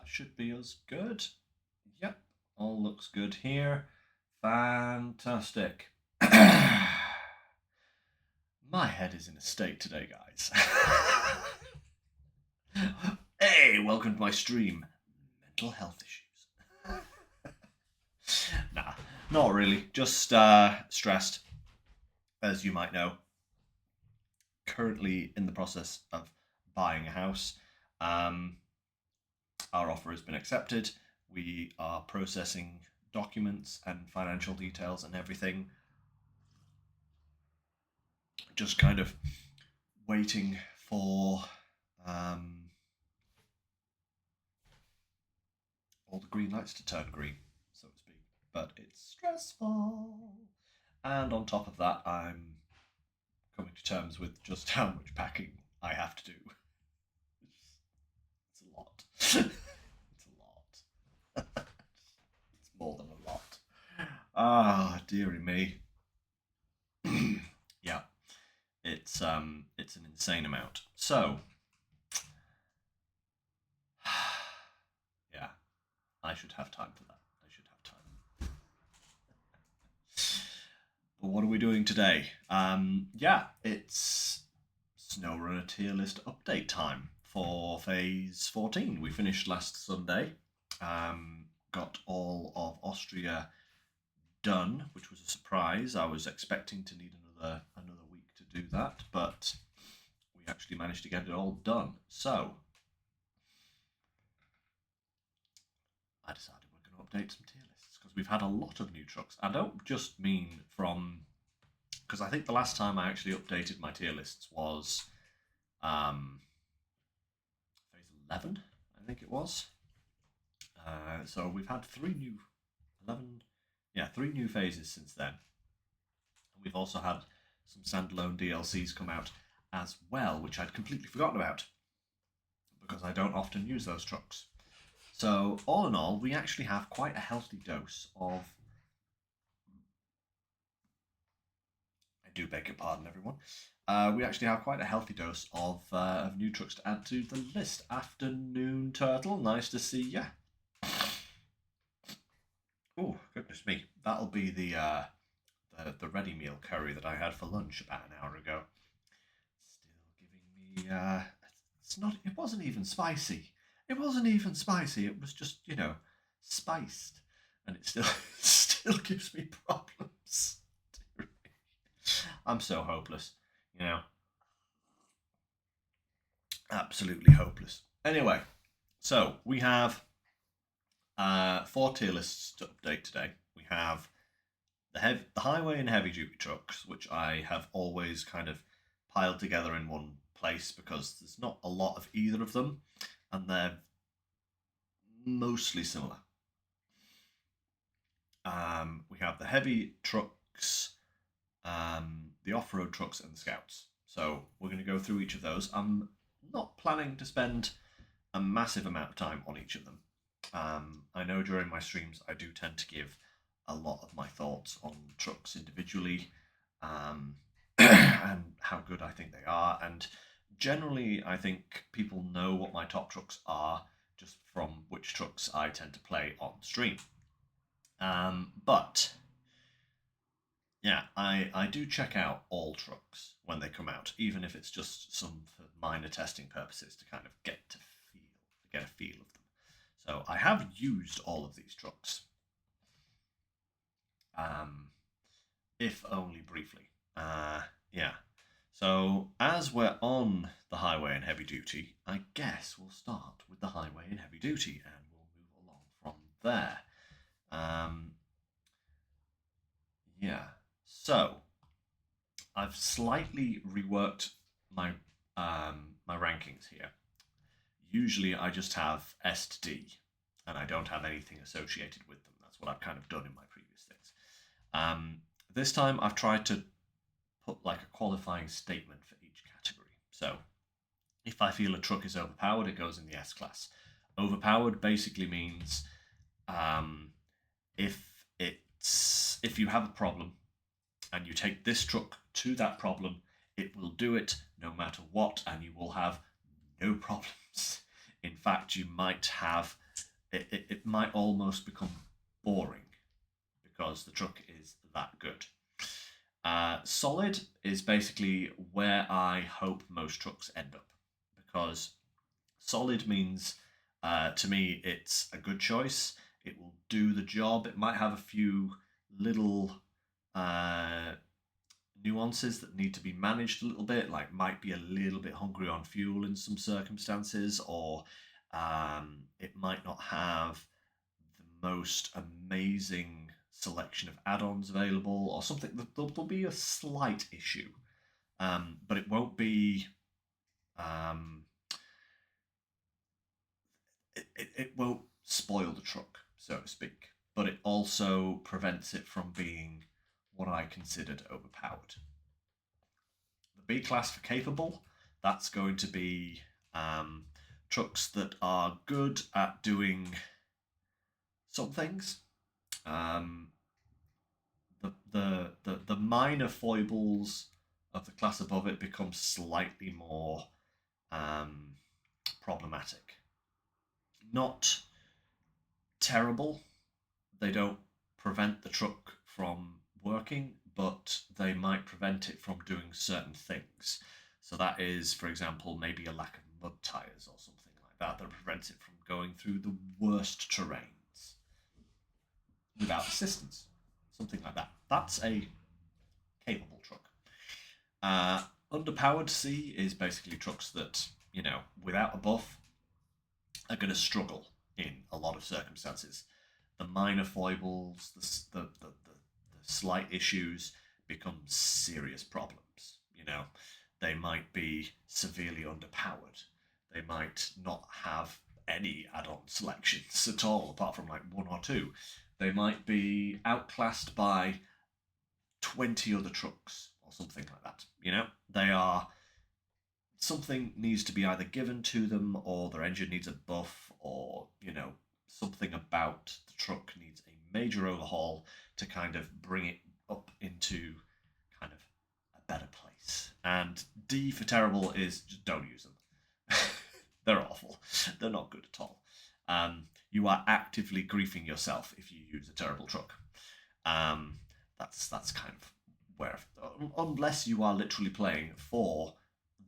that should be us good. Yep, all looks good here. Fantastic. My head is in a state today, guys. Hey, welcome to my stream. Mental health issues. Nah, not really. Just stressed, as you might know. Currently in the process of buying a house. Um, our offer has been accepted. We are processing documents and financial details and everything. Just kind of waiting for all the green lights to turn green, so to speak. But it's stressful. And on top of that, I'm coming to terms with just how much packing I have to do. It's a lot. It's a lot. It's more than a lot. Ah, dearie me. Yeah, it's an insane amount. So, yeah, I should have time for that. I should have time. But what are we doing today? Yeah, it's SnowRunner tier list update time for phase 14. We finished last Sunday. Got all of Austria done, which was a surprise. I was expecting to need another week to do that, but we actually managed to get it all done. So I decided we're going to update some tier lists because we've had a lot of new trucks. I don't just mean from, because I think the last time I actually updated my tier lists was phase 11, I think it was. So we've had 3 new phases since then. We've also had some standalone DLCs come out as well, which I'd completely forgotten about because I don't often use those trucks. So all in all, we actually have quite a healthy dose of... I do beg your pardon, everyone. We actually have quite a healthy dose of new trucks to add to the list. Afternoon Turtle, nice to see ya. Oh, goodness me. That'll be the ready meal curry that I had for lunch about an hour ago. Still giving me it wasn't even spicy. It wasn't even spicy. It was just, spiced. And it still gives me problems. I'm so hopeless, Absolutely hopeless. Anyway, so we have 4 tier lists to update today. We have the highway and heavy duty trucks, which I have always kind of piled together in one place because there's not a lot of either of them, and they're mostly similar. We have the heavy trucks, the off-road trucks, and the scouts. So we're going to go through each of those. I'm not planning to spend a massive amount of time on each of them. I know during my streams I do tend to give a lot of my thoughts on trucks individually, and how good I think they are. And generally, I think people know what my top trucks are just from which trucks I tend to play on stream. But yeah, I do check out all trucks when they come out, even if it's just some for minor testing purposes to kind of get a feel of them. So I have used all of these trucks, if only briefly. Yeah. So as we're on the highway and heavy duty, I guess we'll start with the highway and heavy duty, and we'll move along from there. Yeah. So I've slightly reworked my my rankings here. Usually I just have S to D, and I don't have anything associated with them. That's what I've kind of done in my previous things. This time I've tried to put like a qualifying statement for each category. So if I feel a truck is overpowered, it goes in the S class. Overpowered basically means if you have a problem and you take this truck to that problem, it will do it no matter what, and you will have no problems. In fact, you might have it might almost become boring because the truck is that good. Solid is basically where I hope most trucks end up because solid means to me it's a good choice. It will do the job. It might have a few little uh, nuances that need to be managed a little bit, like might be a little bit hungry on fuel in some circumstances, or it might not have the most amazing selection of add-ons available, or something. There'll be a slight issue, but it won't be. Um, it won't spoil the truck, so to speak, but it also prevents it from being what I considered overpowered. The B class for capable, that's going to be trucks that are good at doing some things. Um, the minor foibles of the class above it become slightly more um, problematic. Not terrible. They don't prevent the truck from working, but they might prevent it from doing certain things. So that is, for example, maybe a lack of mud tires or something like that that prevents it from going through the worst terrains without assistance. Something like that. That's a capable truck. Underpowered C is basically trucks that, without a buff, are going to struggle in a lot of circumstances. The minor foibles, the slight issues become serious problems. They might be severely underpowered. They might not have any add-on selections at all, apart from like one or two. They might be outclassed by 20 other trucks or something like that. They are something needs to be either given to them or their engine needs a buff or, something about the truck needs a major overhaul to kind of bring it up into kind of a better place. And D for terrible is just don't use them. They're awful. They're not good at all. You are actively griefing yourself if you use a terrible truck. That's kind of where, unless you are literally playing for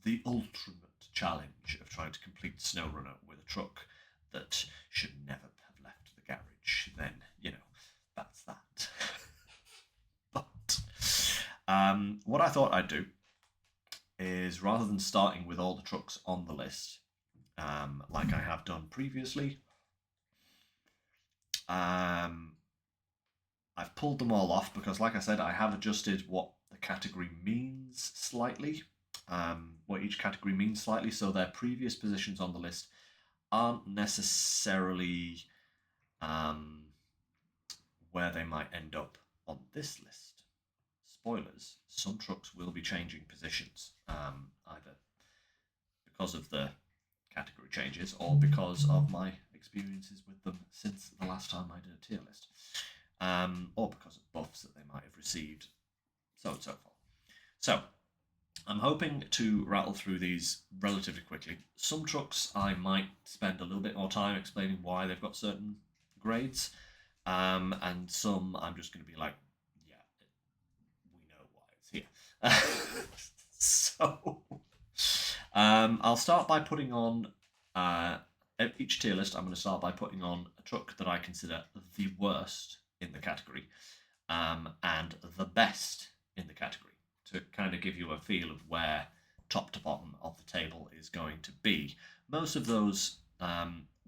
the ultimate challenge of trying to complete SnowRunner with a truck that should never have left the garage, then, that's that. But what I thought I'd do is rather than starting with all the trucks on the list, like I have done previously, I've pulled them all off because, like I said, I have adjusted what the category means slightly, what each category means slightly, so their previous positions on the list aren't necessarily where they might end up on this list. Spoilers, some trucks will be changing positions, either because of the category changes or because of my experiences with them since the last time I did a tier list, or because of buffs that they might have received, so on and so forth. So, I'm hoping to rattle through these relatively quickly. Some trucks I might spend a little bit more time explaining why they've got certain grades, and some I'm just going to be like, yeah, we know why it's here. So, I'll start by putting on each tier list. I'm going to start by putting on a truck that I consider the worst in the category, and the best in the category, to kind of give you a feel of where top to bottom of the table is going to be. Most of those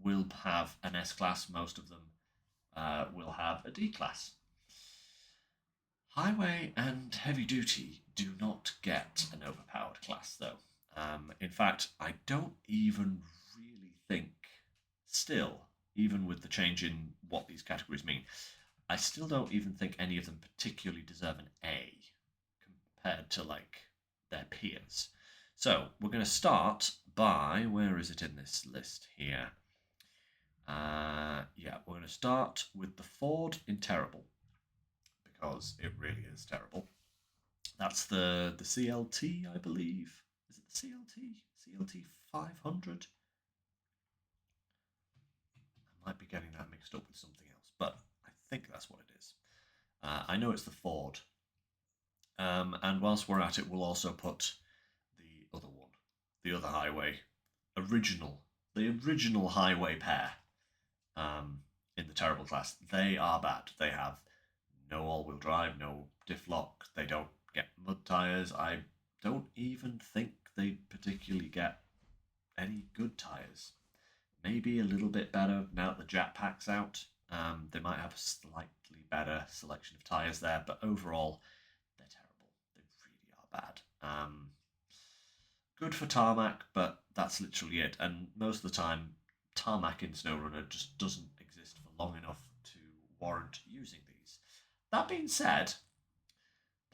will have an S class. Most of them will have a D class. Highway and heavy duty do not get an overpowered class, though. In fact, I don't even really think, still, even with the change in what these categories mean, I still don't even think any of them particularly deserve an A compared to like their peers. So we're going to start by, where is it in this list here? Yeah, we're going to start with the Ford in terrible, because it really is terrible. That's the CLT, I believe. Is it the CLT? CLT 500? I might be getting that mixed up with something else, but I think that's what it is. I know it's the Ford. And whilst we're at it, we'll also put the other one, the other highway, original, the original highway pair in the terrible class. They are bad. They have no all-wheel drive, no diff lock. They don't get mud tires. I don't even think they particularly get any good tires. Maybe a little bit better now that the Jet Pack's out. They might have a slightly better selection of tires there, but overall, they're terrible. They really are bad. Good for tarmac, but that's literally it. And most of the time, tarmac in SnowRunner just doesn't exist for long enough to warrant using these. That being said,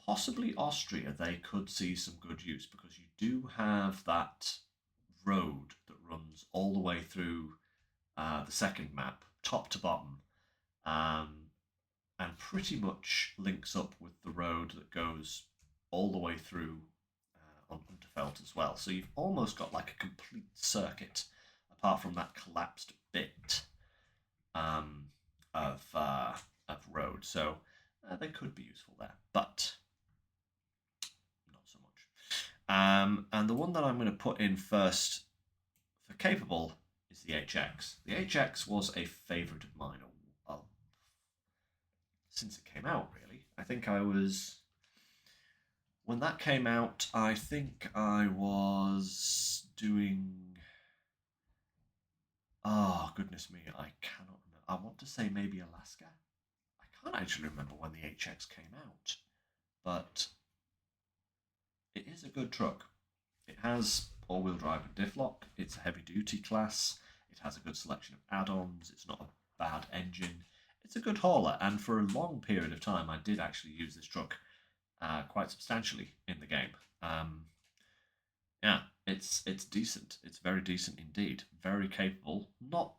possibly Austria, they could see some good use because you do have that road that runs all the way through the second map, top to bottom, and pretty much links up with the road that goes all the way through on Unterfeld as well. So you've almost got like a complete circuit, apart from that collapsed bit of road. So they could be useful there, but not so much. And the one that I'm going to put in first for capable is the HX. The HX was a favourite of mine since it came out, really. I think I was... When that came out, I think I was doing... Oh, goodness me, I cannot remember. I want to say maybe Alaska. I can't actually remember when the HX came out, but it is a good truck. It has all-wheel drive and diff lock. It's a heavy-duty class. It has a good selection of add-ons. It's not a bad engine. It's a good hauler, and for a long period of time, I did actually use this truck quite substantially in the game. Yeah, it's decent. It's very decent indeed. Very capable. Not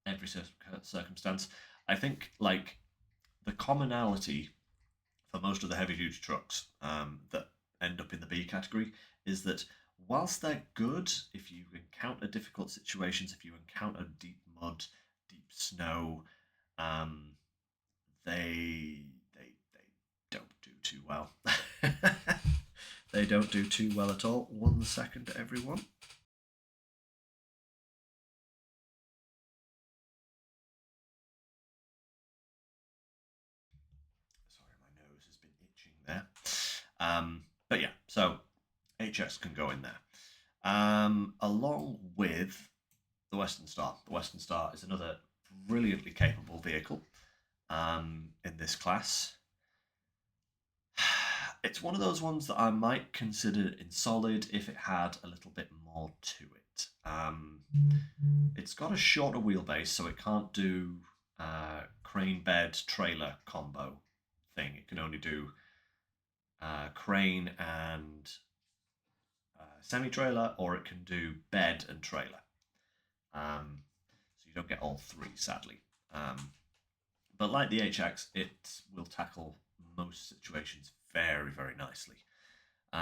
every circumstance. I think like the commonality for most of the heavy-duty trucks that end up in the B category is that whilst they're good, if you encounter difficult situations, if you encounter deep mud, deep snow, they don't do too well. They don't do too well at all. 1 second, everyone. Sorry, my nose has been itching there. But yeah, so HX can go in there. Along with the Western Star. The Western Star is another brilliantly capable vehicle in this class. It's one of those ones that I might consider in solid if it had a little bit more to it. It's got a shorter wheelbase, so it can't do crane bed trailer combo thing. It can only do crane and semi-trailer, or it can do bed and trailer. So you don't get all three, sadly. But like the HX, it will tackle most situations very, very nicely. What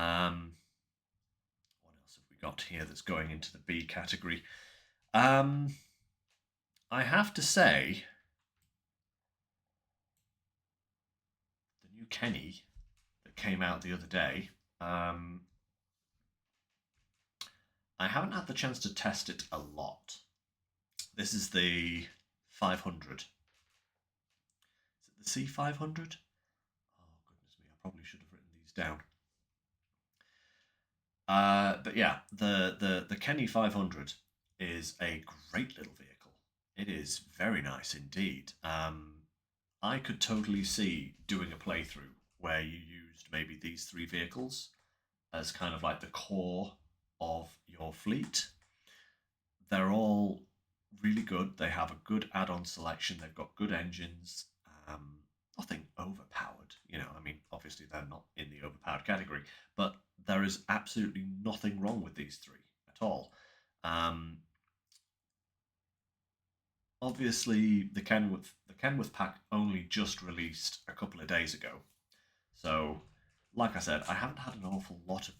else have we got here that's going into the B category? I have to say, the new Kenny that came out the other day, I haven't had the chance to test it a lot. This is the 500. Is it the C500? Oh, goodness me, I probably should have written these down. But yeah, the Kenny 500 is a great little vehicle. It is very nice indeed. I could totally see doing a playthrough where you used maybe these three vehicles as kind of like the core of your fleet. They're all really good. They have a good add-on selection. They've got good engines. Nothing overpowered. I mean, obviously they're not in the overpowered category, but there is absolutely nothing wrong with these three at all. Obviously, the Kenworth pack only just released a couple of days ago, so like I said, I haven't had an awful lot of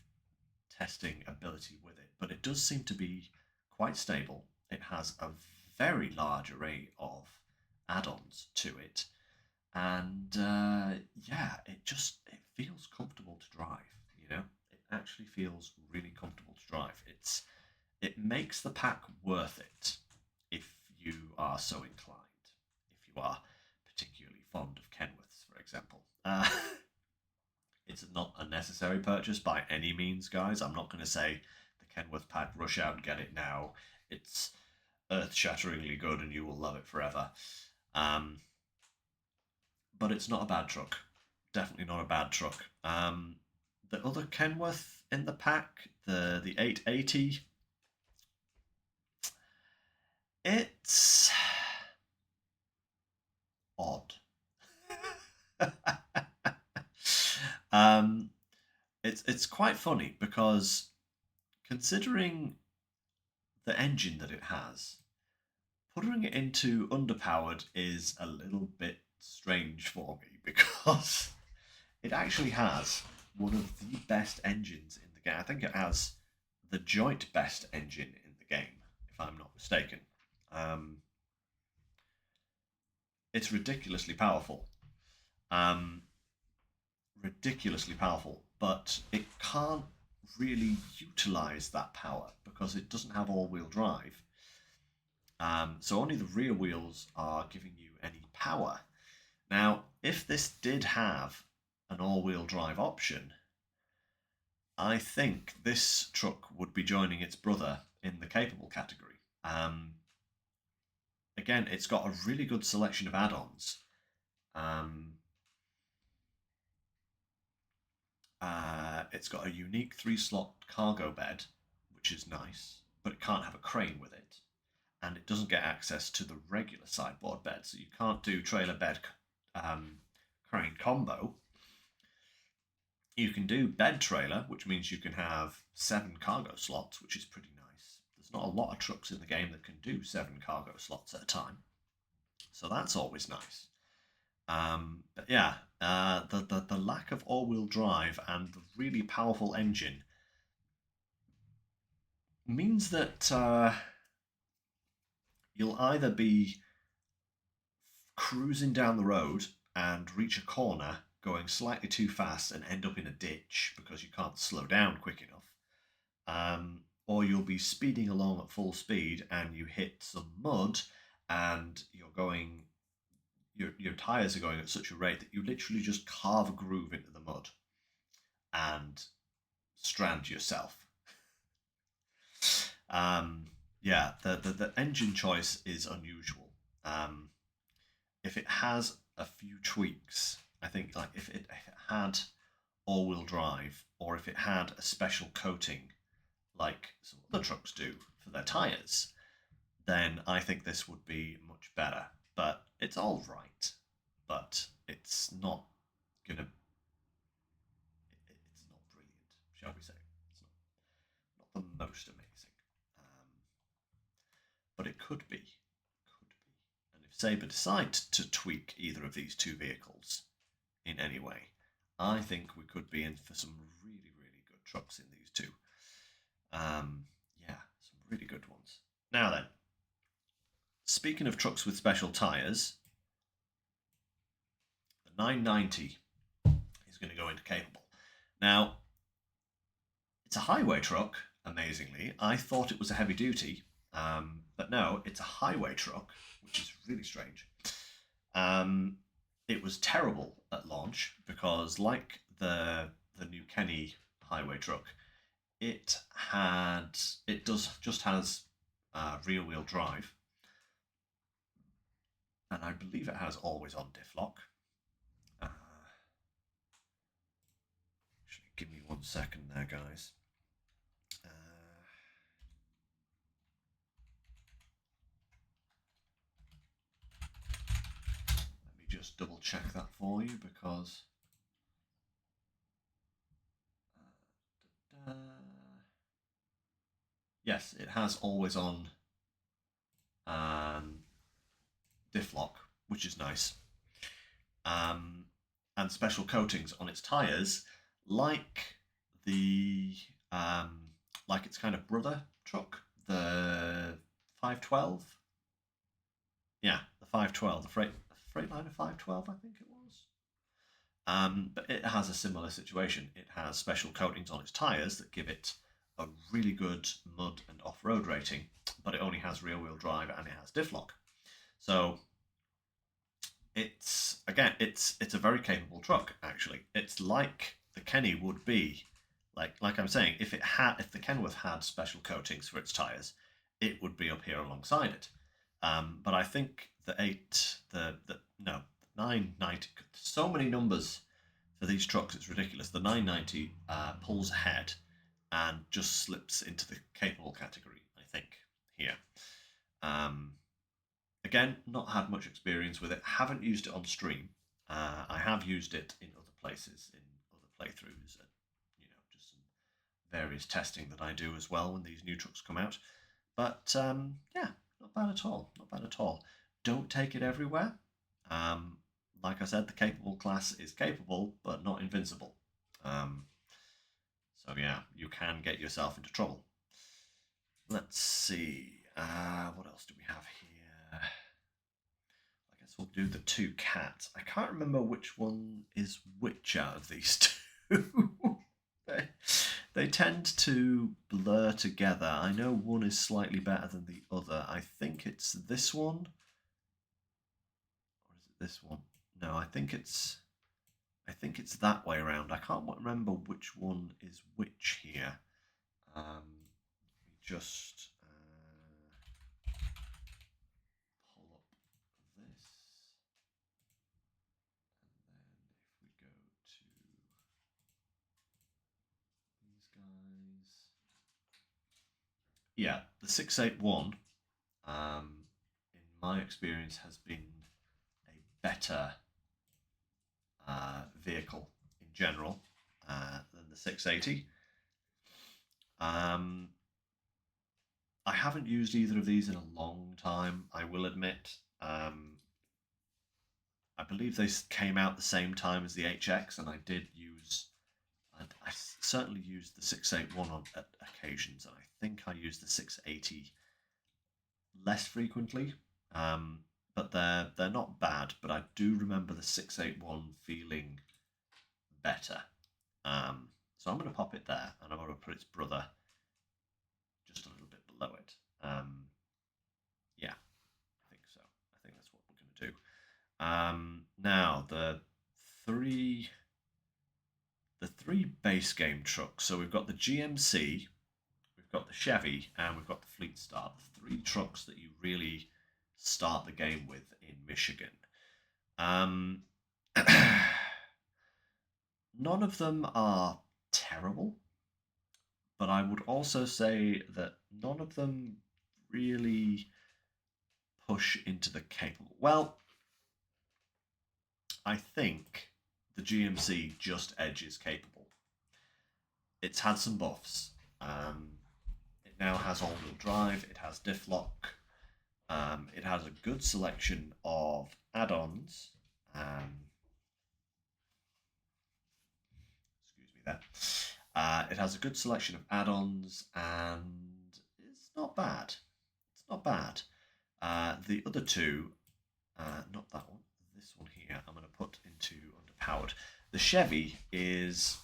testing ability with it, but it does seem to be quite stable. It has a very large array of add-ons to it, and yeah, it feels comfortable to drive. You know, it actually feels really comfortable to drive. It makes the pack worth it if you are so inclined. If you are particularly fond of Kenworths, for example. It's not a necessary purchase by any means, guys. I'm not going to say the Kenworth pack, rush out and get it now. It's earth-shatteringly good and you will love it forever. But it's not a bad truck. Definitely not a bad truck. The other Kenworth in the pack, the 880, it's odd. It's quite funny because considering the engine that it has, putting it into underpowered is a little bit strange for me because it actually has one of the best engines in the game. I think it has the joint best engine in the game, if I'm not mistaken. Um, it's ridiculously powerful. Um, Ridiculously powerful, but it can't really utilize that power because it doesn't have all-wheel drive. So only the rear wheels are giving you any power. Now, if this did have an all-wheel drive option, I think this truck would be joining its brother in the capable category. Again, it's got a really good selection of add-ons. It's got a unique 3-slot cargo bed, which is nice, but it can't have a crane with it. And it doesn't get access to the regular sideboard bed, so you can't do trailer bed crane combo. You can do bed trailer, which means you can have 7 cargo slots, which is pretty nice. There's not a lot of trucks in the game that can do 7 cargo slots at a time, so that's always nice. But yeah, the lack of all-wheel drive and the really powerful engine means that you'll either be cruising down the road and reach a corner going slightly too fast and end up in a ditch because you can't slow down quick enough, or you'll be speeding along at full speed and you hit some mud and your tires are going at such a rate that you literally just carve a groove into the mud and strand yourself. Yeah, the engine choice is unusual. If it has a few tweaks, I think like if it had all-wheel drive or if it had a special coating like some other trucks do for their tires, then I think this would be much better. But it's all right. But it's not gonna. It's not brilliant, shall we say? It's not the most amazing, but it could be. Could be. And if Sabre decide to tweak either of these two vehicles in any way, I think we could be in for some really, really good trucks in these two. Yeah, some really good ones. Now then, speaking of trucks with special tyres, the 990 is going to go into capable. Now, it's a highway truck, amazingly. I thought it was a heavy duty, but no, it's a highway truck, which is really strange. It was terrible at launch because, like the new Kenny highway truck, it just has rear wheel drive, and I believe it has always on diff lock. Actually, give me 1 second there, guys. Let me just double check that for you because. Yes, it has always on diff lock, which is nice. And special coatings on its tires, like the like its kind of brother truck, the 512. Yeah, the 512, the Freightliner 512, I think it was. But it has a similar situation. It has special coatings on its tyres that give it a really good mud and off-road rating, but it only has rear-wheel drive and it has diff lock. So it's a very capable truck. Actually, it's like the Kenny would be. Like I'm saying, if the Kenworth had special coatings for its tyres, it would be up here alongside it. But I think the 990, so many numbers for these trucks, it's ridiculous. The 990 pulls ahead and just slips into the capable category, I think, here. Um, Again, not had much experience with it. Haven't used it on stream. I have used it in other places, in other playthroughs, and just some various testing that I do as well when these new trucks come out. But yeah, not bad at all. Not bad at all. Don't take it everywhere. Um, like I said, the capable class is capable, but not invincible. Um, so yeah, you can get yourself into trouble. Let's see. What else do we have here? I guess we'll do the two cats. I can't remember which one is which out of these two. they tend to blur together. I know one is slightly better than the other. I think it's this one. Or is it this one? No, I think it's that way around. I can't remember which one is which here. Just pull up this, and then if we go to these guys, yeah, the 681, in my experience, has been a better vehicle in general than the 680. I haven't used either of these in a long time, I will admit. I believe they came out the same time as the HX, and I did use. I certainly used the 681 on at occasions, and I think I used the 680 less frequently. But they're not bad. But I do remember the 681 feeling better. So I'm going to pop it there, and I'm going to put its brother just a little bit below it. Yeah, I think so. I think that's what we're going to do. Now the three base game trucks. So we've got the GMC, we've got the Chevy, and we've got the Fleet Star. The three trucks that you really start the game with in Michigan. None of them are terrible, but I would also say that none of them really push into the capable. Well, I think the GMC just edges capable. It's had some buffs. It now has all-wheel drive. It has diff lock. It has a good selection of add-ons. Excuse me there. It has a good selection of add-ons, and it's not bad. It's not bad. The other two, not that one, this one here, I'm going to put into underpowered. The Chevy is.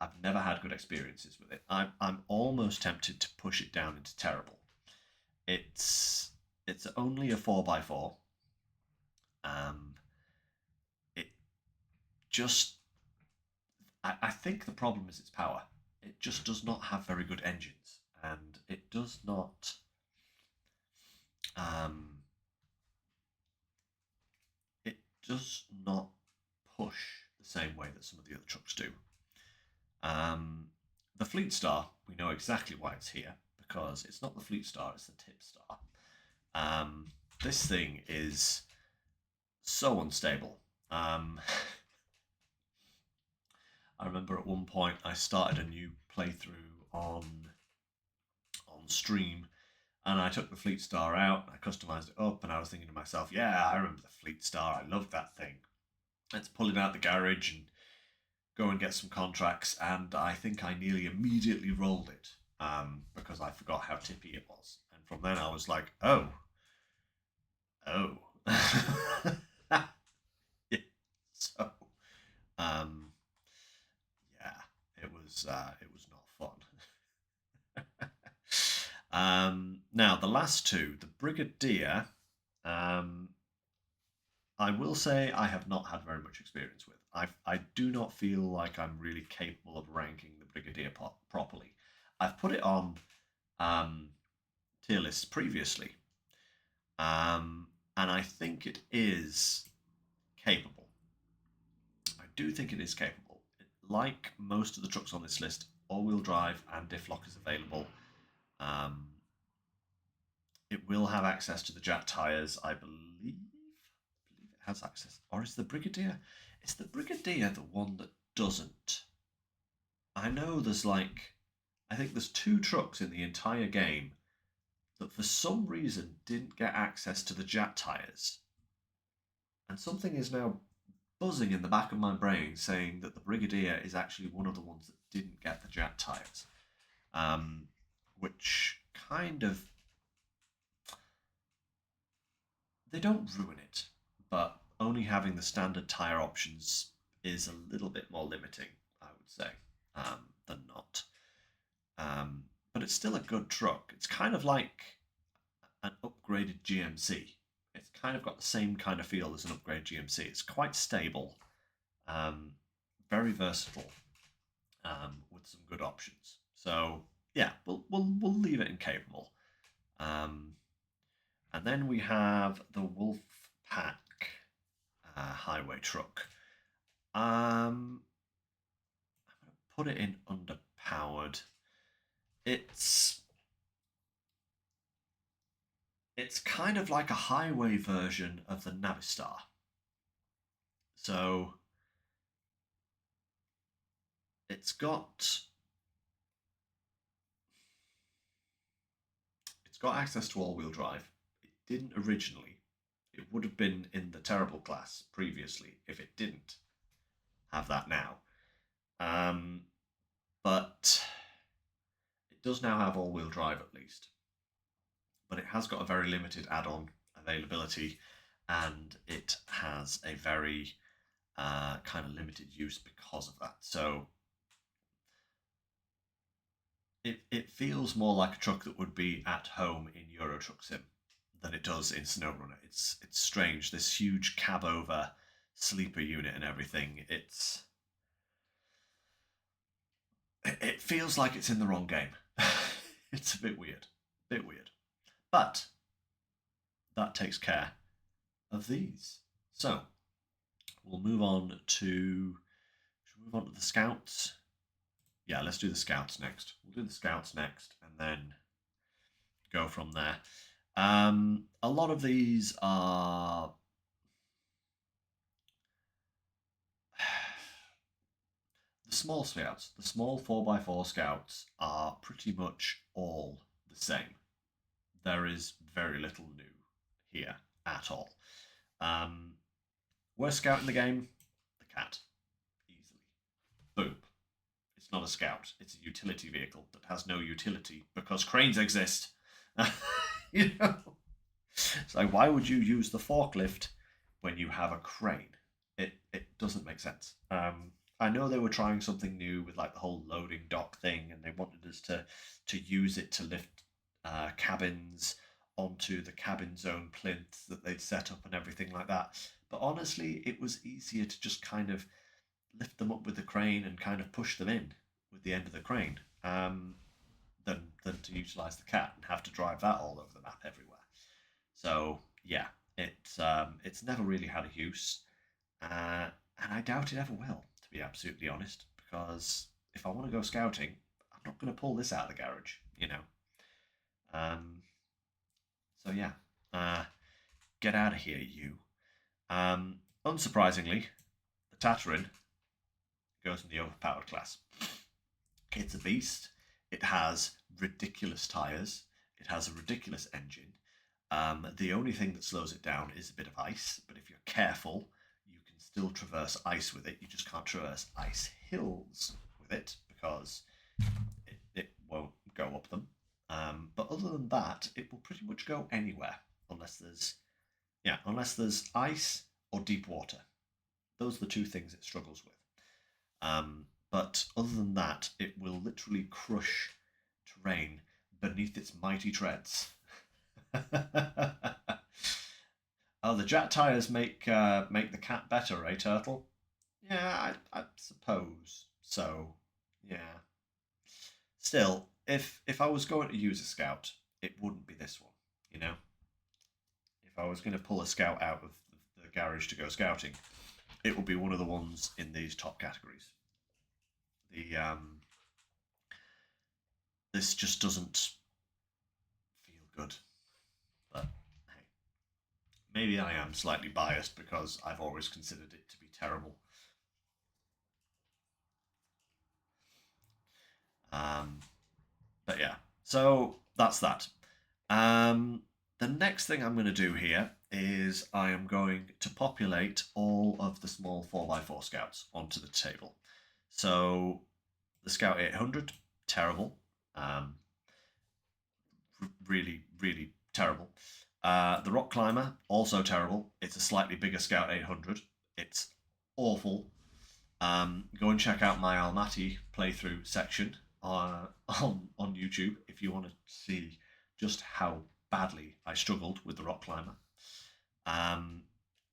I've never had good experiences with it. I'm almost tempted to push it down into terrible. It's only a 4x4. It just. I think the problem is its power. It just does not have very good engines, and it does not. It does not push the same way that some of the other trucks do. The Fleet Star, we know exactly why it's here, because it's not the Fleet Star, it's the Tip Star. This thing is so unstable. I remember at one point I started a new playthrough on stream, and I took the Fleet Star out, I customized it up, and I was thinking to myself, yeah, I remember the Fleet Star, I loved that thing. Let's pull it out the garage and go and get some contracts, and I think I nearly immediately rolled it because I forgot how tippy it was. And from then I was like, oh, oh. Yeah, so, um, yeah, it was not fun. Now the last two, the Brigadier. Um, I will say I have not had very much experience with. I do not feel like I'm really capable of ranking the Brigadier properly. I've put it on um, tier lists previously, and I think it is capable. I do think it is capable. Like most of the trucks on this list, all-wheel drive and diff lock is available. Um, it will have access to the jack tires, I believe. I believe it has access, or is the Brigadier? Is the Brigadier the one that doesn't? I know there's like, I think there's two trucks in the entire game that for some reason didn't get access to the jack tires, and something is now buzzing in the back of my brain saying that the Brigadier is actually one of the ones that didn't get the jack tires, um, which kind of, they don't ruin it, but only having the standard tire options is a little bit more limiting, I would say, than not. But it's still a good truck. It's kind of like an upgraded GMC. It's kind of got the same kind of feel as an upgrade GMC. It's quite stable, um, very versatile, with some good options. So yeah, we'll leave it in capable. Um, and then we have the Wolf Pack highway truck. I'm gonna put it in underpowered. It's it's kind of like a highway version of the Navistar. So it's got access to all-wheel drive. It didn't originally. It would have been in the terrible class previously if it didn't have that now. But it does now have all-wheel drive at least. But it has got a very limited add-on availability, and it has a very kind of limited use because of that. So it feels more like a truck that would be at home in Euro Truck Sim than it does in SnowRunner. It's strange. This huge cab over sleeper unit and everything. It feels like it's in the wrong game. It's a bit weird. Bit weird. But that takes care of these. So we'll move on to, should we move on to the scouts? Yeah, let's do the scouts next. We'll do the scouts next and then go from there. A lot of these are the small scouts. The small 4x4 scouts are pretty much all the same. There is very little new here at all. Worst scout in the game? The cat. Easily. Boom. It's not a scout. It's a utility vehicle that has no utility because cranes exist. You know? So why would you use the forklift when you have a crane? It doesn't make sense. I know they were trying something new with like the whole loading dock thing, and they wanted us to use it to lift cabins onto the cabin zone plinth that they'd set up and everything like that. But honestly, it was easier to just kind of lift them up with the crane and kind of push them in with the end of the crane, than to utilize the cat and have to drive that all over the map everywhere. So yeah, it's never really had a use, and I doubt it ever will, to be absolutely honest. Because if I want to go scouting, I'm not going to pull this out of the garage, you know. Um, so yeah, get out of here, you. Unsurprisingly, the Tatarin goes in the overpowered class. It's a beast. It has ridiculous tires. It has a ridiculous engine. The only thing that slows it down is a bit of ice, but if you're careful, you can still traverse ice with it. You just can't traverse ice hills with it because it won't go up them. But other than that, it will pretty much go anywhere unless there's ice or deep water. Those are the two things it struggles with. But other than that, it will literally crush terrain beneath its mighty treads. Oh, the jack tires make the cat better, eh, Turtle? Yeah, I suppose so. Yeah. Still, if I was going to use a scout, it wouldn't be this one. You know, if I was going to pull a scout out of the garage to go scouting, it would be one of the ones in these top categories. The This just doesn't feel good. But hey, maybe I am slightly biased because I've always considered it to be terrible. Um, but yeah, so that's that. The next thing I'm going to do here is I am going to populate all of the small 4x4 scouts onto the table. So the Scout 800, terrible. Um, really, really terrible. The Rock Climber, also terrible. It's a slightly bigger Scout 800. It's awful. Go and check out my Almaty playthrough section on YouTube if you want to see just how badly I struggled with the Rock Climber.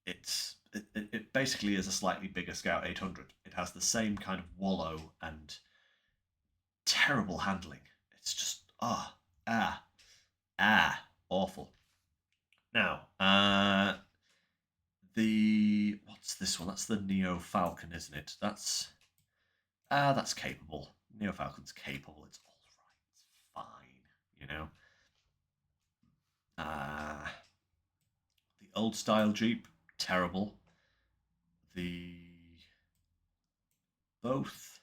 It basically is a slightly bigger Scout 800. It has the same kind of wallow and terrible handling. It's just awful. Now, what's this one? That's the Neo Falcon, isn't it? That's capable. Neo Falcon's capable. It's all right. It's fine. You know. The old style Jeep, terrible. The both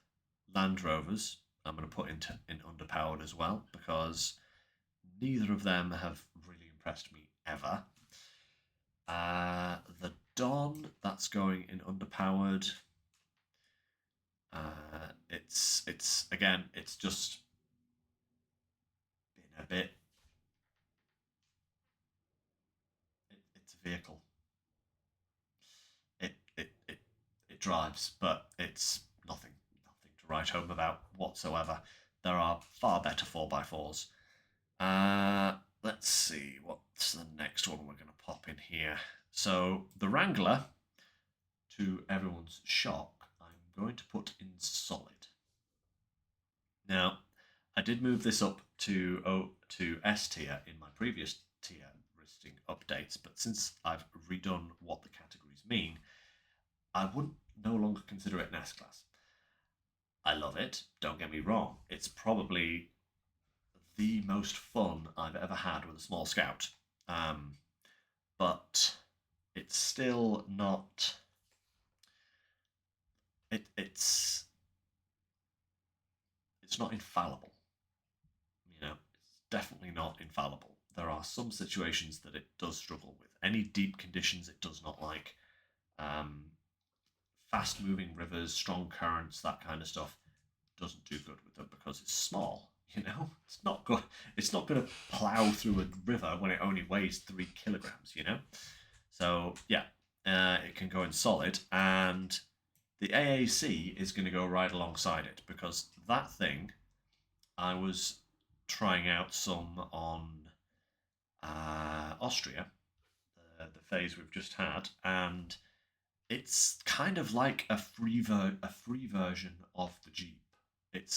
Land Rovers, I'm going to put in underpowered as well because neither of them have really impressed me ever. The Don, that's going in underpowered. It's again, it's just been a bit. It's a vehicle. It drives, but it's nothing to write home about whatsoever. There are far better 4x4s. Let's see, what's the next one we're going to pop in here? So the Wrangler, to everyone's shock, I'm going to put in solid. Now, I did move this up to S tier in my previous tier listing updates, but since I've redone what the categories mean, I wouldn't no longer consider it an S class. I love it, don't get me wrong. It's probably the most fun I've ever had with a small scout. But it's still not. It's not infallible. You know, it's definitely not infallible. There are some situations that it does struggle with. Any deep conditions it does not like. Um, Fast moving rivers, strong currents, that kind of stuff doesn't do good with them because it's small. You know, it's not going to plow through a river when it only weighs 3 kilograms. You know, so yeah, it can go in solid, and the AAC is going to go right alongside it because that thing I was trying out some on Austria, the phase we've just had, and it's kind of like a free version of the Jeep. It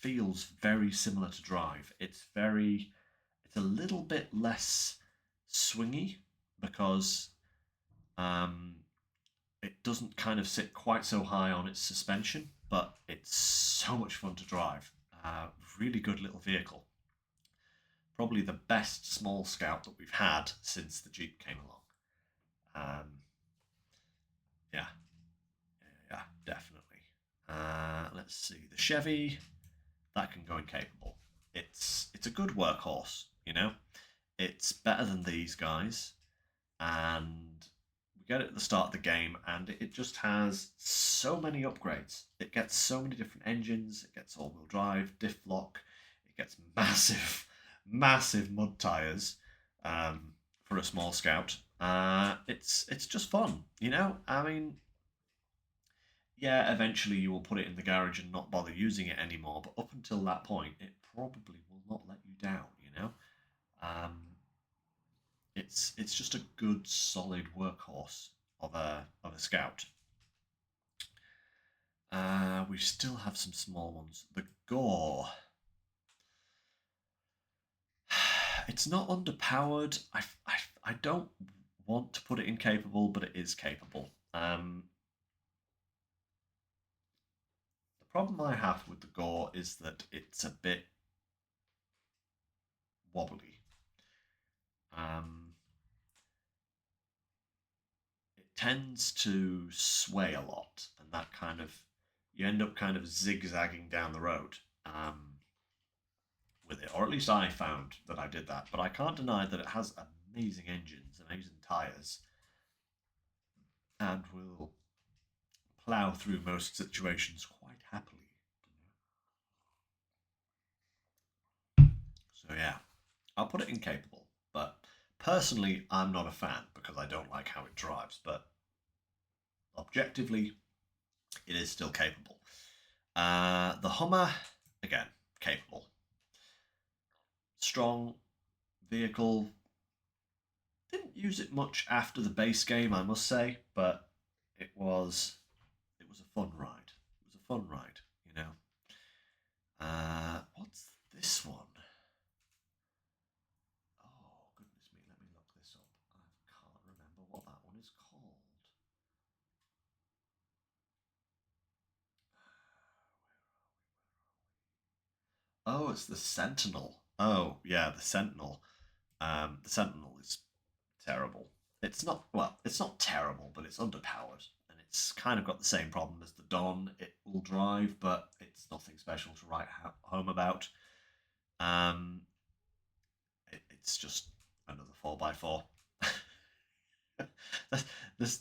feels very similar to Drive. It's a little bit less swingy because it doesn't kind of sit quite so high on its suspension, but it's so much fun to drive. Really good little vehicle. Probably the best small scout that we've had since the Jeep came along. Um, yeah, yeah, definitely. Let's see. The Chevy, that can go incapable. It's a good workhorse, you know. It's better than these guys, and we get it at the start of the game, and it just has so many upgrades. It gets so many different engines. It gets all-wheel drive, diff lock. It gets massive, massive mud tires um, for a small scout. It's just fun, you know. I mean, yeah, eventually you will put it in the garage and not bother using it anymore. But up until that point, it probably will not let you down, you know. Um, it's just a good solid workhorse of a scout. We still have some small ones. The Gore. It's not underpowered. I don't want to put it in capable, but it is capable. The problem I have with the Gore is that it's a bit wobbly. Um, it tends to sway a lot, and that kind of you end up kind of zigzagging down the road with it, or at least I found that I did that. But I can't deny that it has amazing engines, amazing tires, and will plough through most situations quite happily. So yeah, I'll put it in capable, but personally, I'm not a fan because I don't like how it drives. But objectively, it is still capable. The Hummer, again, capable. Strong vehicle. Didn't use it much after the base game, I must say, but it was a fun ride. It was a fun ride, you know. What's this one? Oh goodness me, let me look this up. I can't remember what that one is called. Oh, it's the Sentinel. Oh, yeah, the Sentinel. The Sentinel is terrible. It's not well, it's not terrible, but it's underpowered, and it's kind of got the same problem as the Don. It will drive, but it's nothing special to write home about. Um, it's just another 4x4. This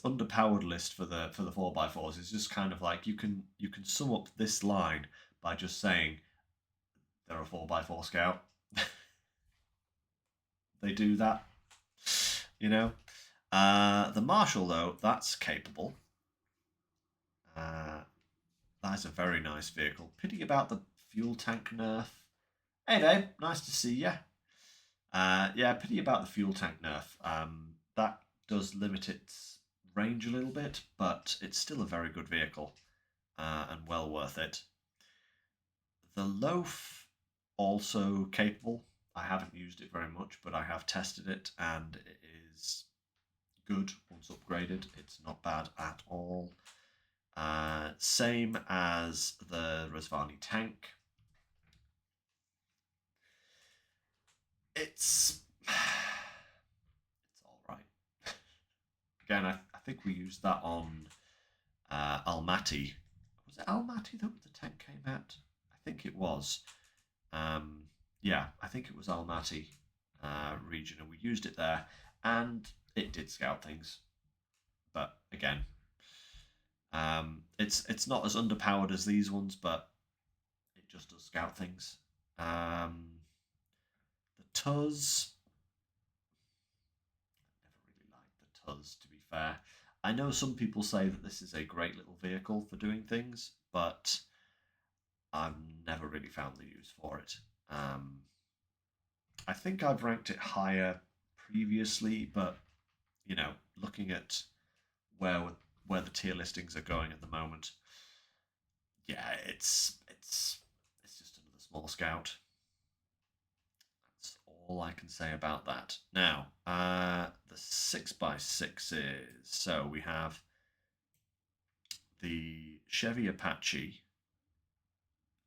underpowered list for the 4x4s is just kind of like you can sum up this line by just saying they're a 4x4 scout. They do that, you know. The Marshall though, that's capable. Uh, that is a very nice vehicle. Pity about the fuel tank nerf. Hey Dave, nice to see you. Yeah, pity about the fuel tank nerf. That does limit its range a little bit, but it's still a very good vehicle and well worth it. The Loaf, also capable. I haven't used it very much, but I have tested it and it is good once upgraded. It's not bad at all. Same as the Razvani tank. It's all right. Again, I think we used that on Almaty. Was it Almaty that the tank came at? I think it was. Um, yeah, I think it was Almaty region, and we used it there, and it did scout things. But again, it's not as underpowered as these ones, but it just does scout things. The Tuz, never really liked the Tuz, to be fair. I know some people say that this is a great little vehicle for doing things, but I've never really found the use for it. I think I've ranked it higher previously, but you know, looking at where where the tier listings are going at the moment, yeah, it's just another small scout. That's all I can say about that. Now, the 6x6s. So we have the Chevy Apache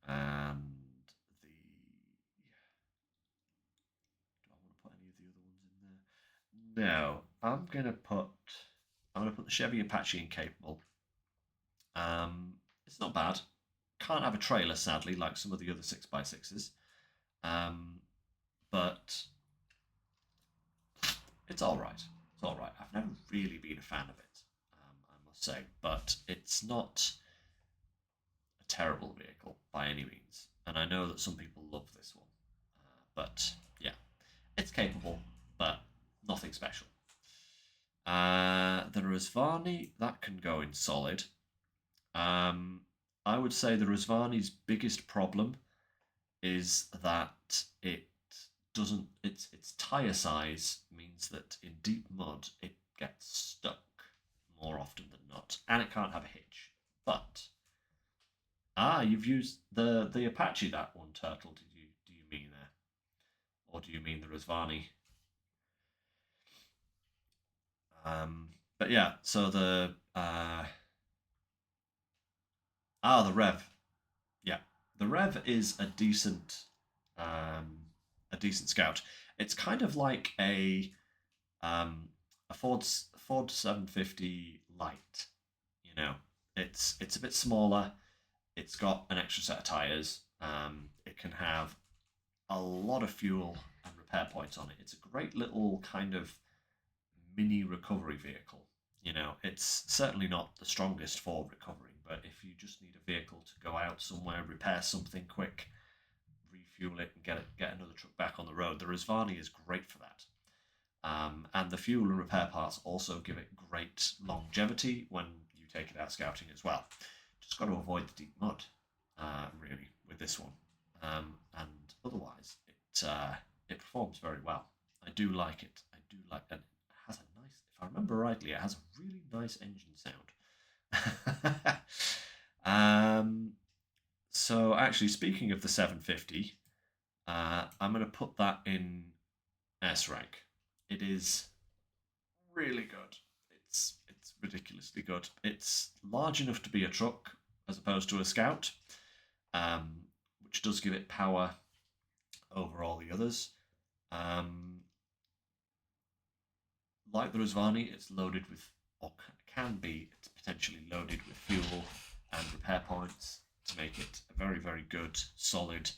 and the. Do I want to put any of the other ones in there? No, I'm gonna put the Chevy Apache in capable. It's not bad. Can't have a trailer, sadly, like some of the other 6x6s. Um, but it's all right. It's all right. I've never really been a fan of it, I must say, but it's not a terrible vehicle by any means. And I know that some people love this one, but yeah, it's capable, but nothing special. The Razvani, that can go in solid. Um, I would say the Razvani's biggest problem is that it doesn't its tire size means that in deep mud it gets stuck more often than not, and it can't have a hitch. But you've used the Apache, that one, Turtle. Do you mean there, or do you mean the Razvani? But yeah, so the Rev. Yeah, the Rev is a decent scout. It's kind of like um, a Ford 750 light. You know, it's a bit smaller. It's got an extra set of tires. It can have a lot of fuel and repair points on it. It's a great little kind of mini recovery vehicle. You know, it's certainly not the strongest for recovering, but if you just need a vehicle to go out somewhere, repair something quick, refuel it, and get another truck back on the road, the Rizvani is great for that. And the fuel and repair parts also give it great longevity when you take it out scouting as well. Just got to avoid the deep mud, really, with this one. And otherwise, it performs very well. I do like it. I do like it. It has a nice, if I remember rightly, it has a really nice engine sound. um, so actually, speaking of the 750, I'm going to put that in S rank. It is really good. It's ridiculously good. It's large enough to be a truck as opposed to a scout, um, which does give it power over all the others. Um, like the Razvani, it's loaded with, or can be, it's potentially loaded with fuel and repair points to make it a very, very good, solid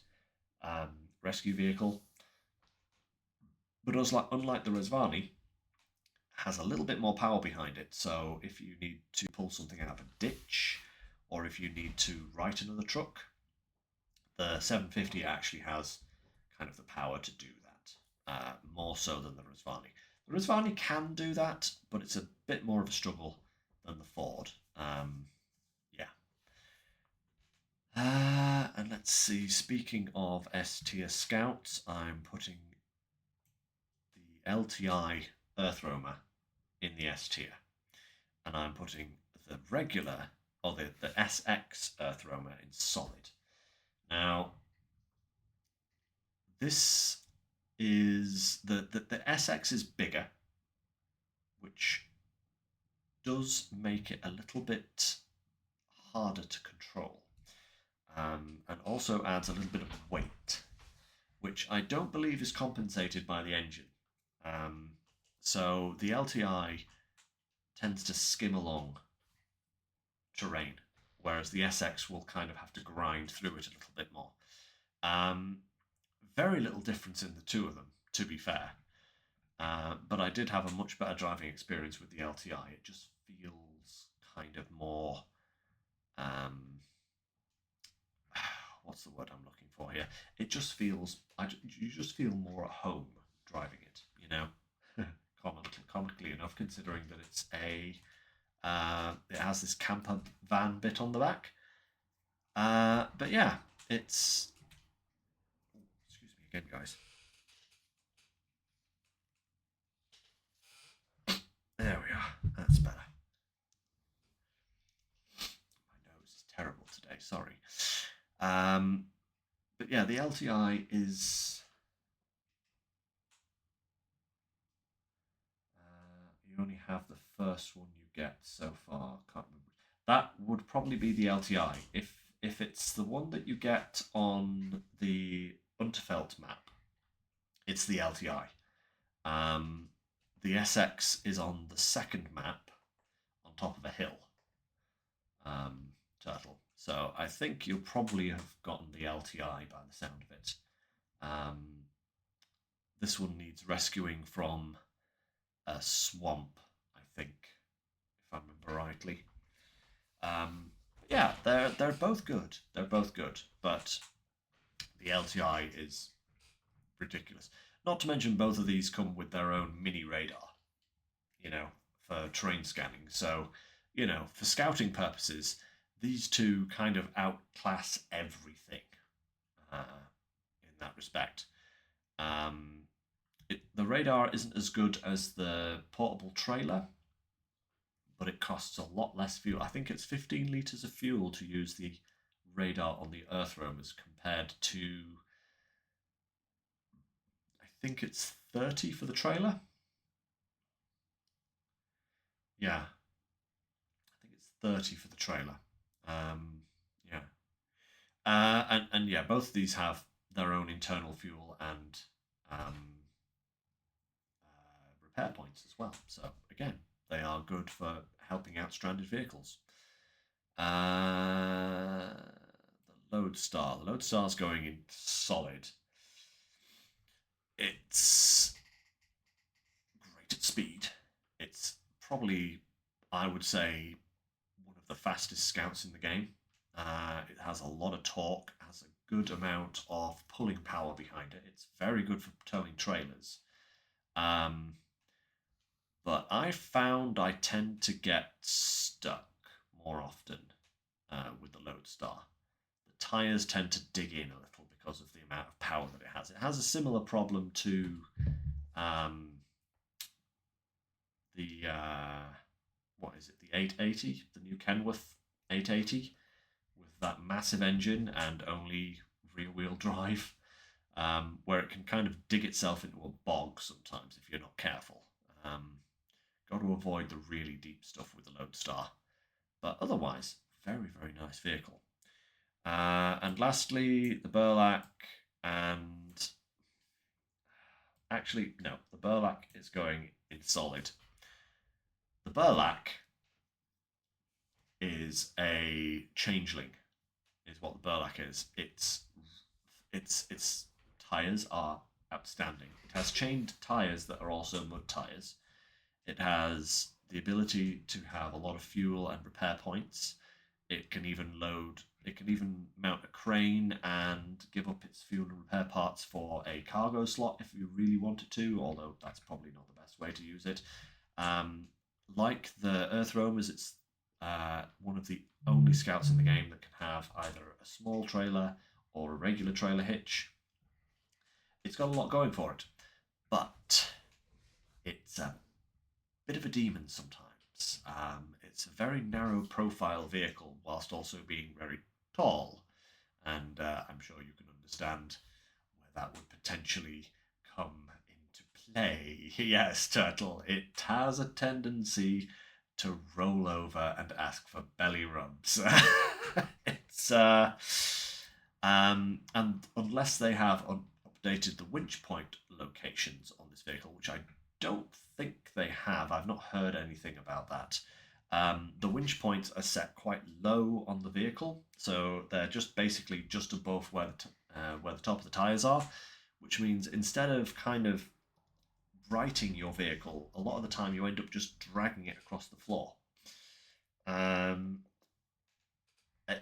um, rescue vehicle. But unlike the Razvani, has a little bit more power behind it. So if you need to pull something out of a ditch, or if you need to right another truck, the 750 actually has kind of the power to do that, more so than the Rizvani. The Rizvani can do that, but it's a bit more of a struggle than the Ford. Yeah. And let's see, speaking of S tier scouts, I'm putting the LTI Earth Roamer in the S tier. And I'm putting the regular, or the SX Earth Roamer in solid. Now, this is the SX is bigger, which does make it a little bit harder to control, and also adds a little bit of weight, which I don't believe is compensated by the engine. So the LTI tends to skim along terrain, whereas the SX will kind of have to grind through it a little bit more. Very little difference in the two of them, to be fair. But I did have a much better driving experience with the LTI. It just feels kind of more. What's the word I'm looking for here? It just feels. You just feel more at home driving it. You know, comically enough, considering that it's a. It has this camper van bit on the back. But yeah, it's. Excuse me again, guys. There we are. That's better. My nose is terrible today. Sorry. But yeah, the LTI is. You only have the first one you get so far. Can't remember. That would probably be the LTI. If it's the one that you get on the Unterfeld map, it's the LTI. The SX is on the second map on top of a hill. Turtle. So I think you'll probably have gotten the LTI by the sound of it. This one needs rescuing from a swamp, I think, if I remember rightly. Yeah, they're both good. They're both good, but the LTI is ridiculous. Not to mention, both of these come with their own mini radar, you know, for terrain scanning. So, for scouting purposes, these two kind of outclass everything in that respect. Um, the radar isn't as good as the portable trailer, but it costs a lot less fuel. I think it's 15 litres of fuel to use the radar on the Earth rovers compared to, I think it's 30 for the trailer. Yeah, I think it's 30 for the trailer. Yeah. And yeah, both of these have their own internal fuel and repair points as well. So again, they are good for helping out stranded vehicles. The Lodestar. The Lodestar's going in solid. It's great at speed. It's probably, I would say, one of the fastest scouts in the game. It has a lot of torque, has a good amount of pulling power behind it. It's very good for towing trailers. But I found I tend to get stuck more often with the Lodestar. The tyres tend to dig in a little because of the amount of power that it has. It has a similar problem to the what is it? The 880, the new Kenworth 880, with that massive engine and only rear-wheel drive, where it can kind of dig itself into a bog sometimes if you're not careful. Got to avoid the really deep stuff with the Lodestar, but otherwise, very very nice vehicle. And lastly, the Burlak, and actually no, the Burlak is going in solid. The Burlak is a changeling, is what the Burlak is. Its tires are outstanding. It has chained tires that are also mud tires. It has the ability to have a lot of fuel and repair points. It can even mount a crane and give up its fuel and repair parts for a cargo slot if you really wanted to, although that's probably not the best way to use it. Like the Earth Roamers, it's one of the only scouts in the game that can have either a small trailer or a regular trailer hitch. It's got a lot going for it, but it's a bit of a demon sometimes. It's a very narrow profile vehicle whilst also being very tall, and I'm sure you can understand where that would potentially come into play. Yes, Turtle, it has a tendency to roll over and ask for belly rubs. It's and unless they have updated the winch point locations on this vehicle, which I don't think they have. I've not heard anything about that. The winch points are set quite low on the vehicle, so they're just basically just above where the top of the tires are, which means instead of kind of righting your vehicle, a lot of the time you end up just dragging it across the floor.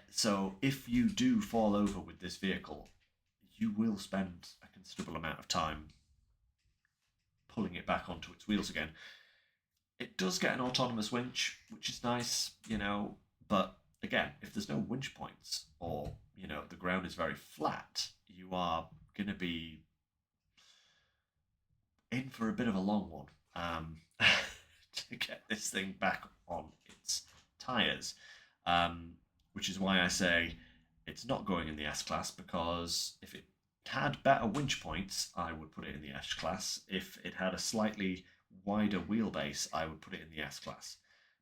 So if you do fall over with this vehicle, you will spend a considerable amount of time pulling it back onto its wheels again. It does get an autonomous winch, which is nice, but again, if there's no winch points or, the ground is very flat, you are going to be in for a bit of a long one to get this thing back on its tyres, which is why I say it's not going in the S class, because if it had better winch points, I would put it in the S class. If it had a slightly wider wheelbase, I would put it in the S class.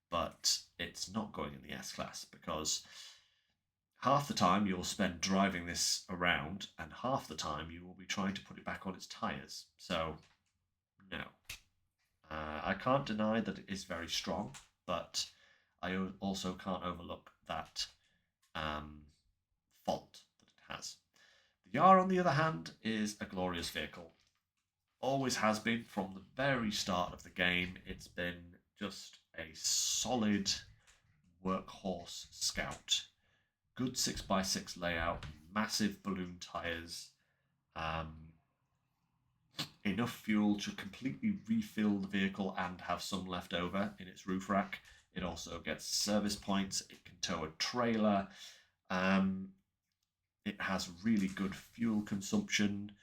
But it's not going in the S class because half the time you'll spend driving this around, and half the time you will be trying to put it back on its tyres. So, no. I can't deny that it is very strong, but I also can't overlook that fault that it has. The Yar, on the other hand, is a glorious vehicle. Always has been from the very start of the game. It's been just a solid workhorse scout. Good 6x6 layout, massive balloon tyres, enough fuel to completely refill the vehicle and have some left over in its roof rack. It also gets service points. It can tow a trailer. Um, it has really good fuel consumption.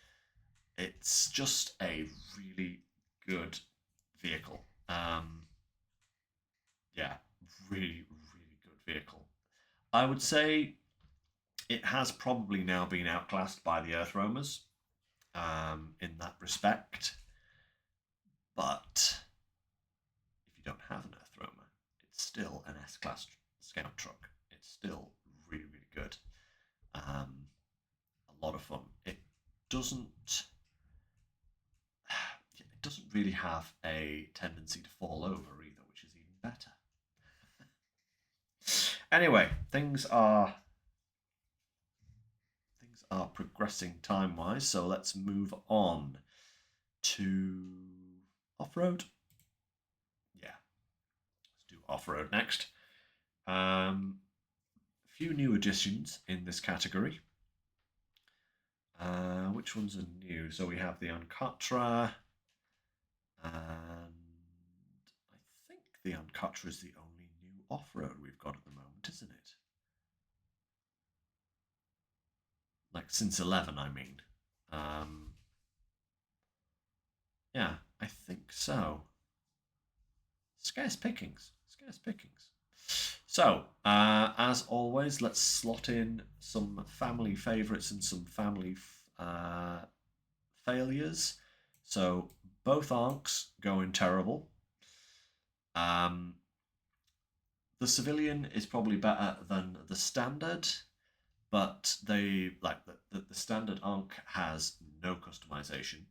It's just a really good vehicle. Yeah, really, really good vehicle. I would say it has probably now been outclassed by the Earth Roamers in that respect. But if you don't have an Earth Roamer, it's still an S-Class scout truck. It's still really, really good. A lot of fun. Doesn't it doesn't really have a tendency to fall over either, which is even better. Anyway, things are progressing time wise, so let's move on to off road. Yeah, let's do off road next. A few new additions in this category. Which ones are new? So we have the Ancatra, and I think the Ancatra is the only new off road we've got at the moment, isn't it? Like since 11, I mean. Um, yeah, I think so. Scarce pickings. Scarce pickings. So, as always, let's slot in some family favourites and some family failures. So, both arcs going terrible. The civilian is probably better than the standard, but they like the standard Ankh has no customization.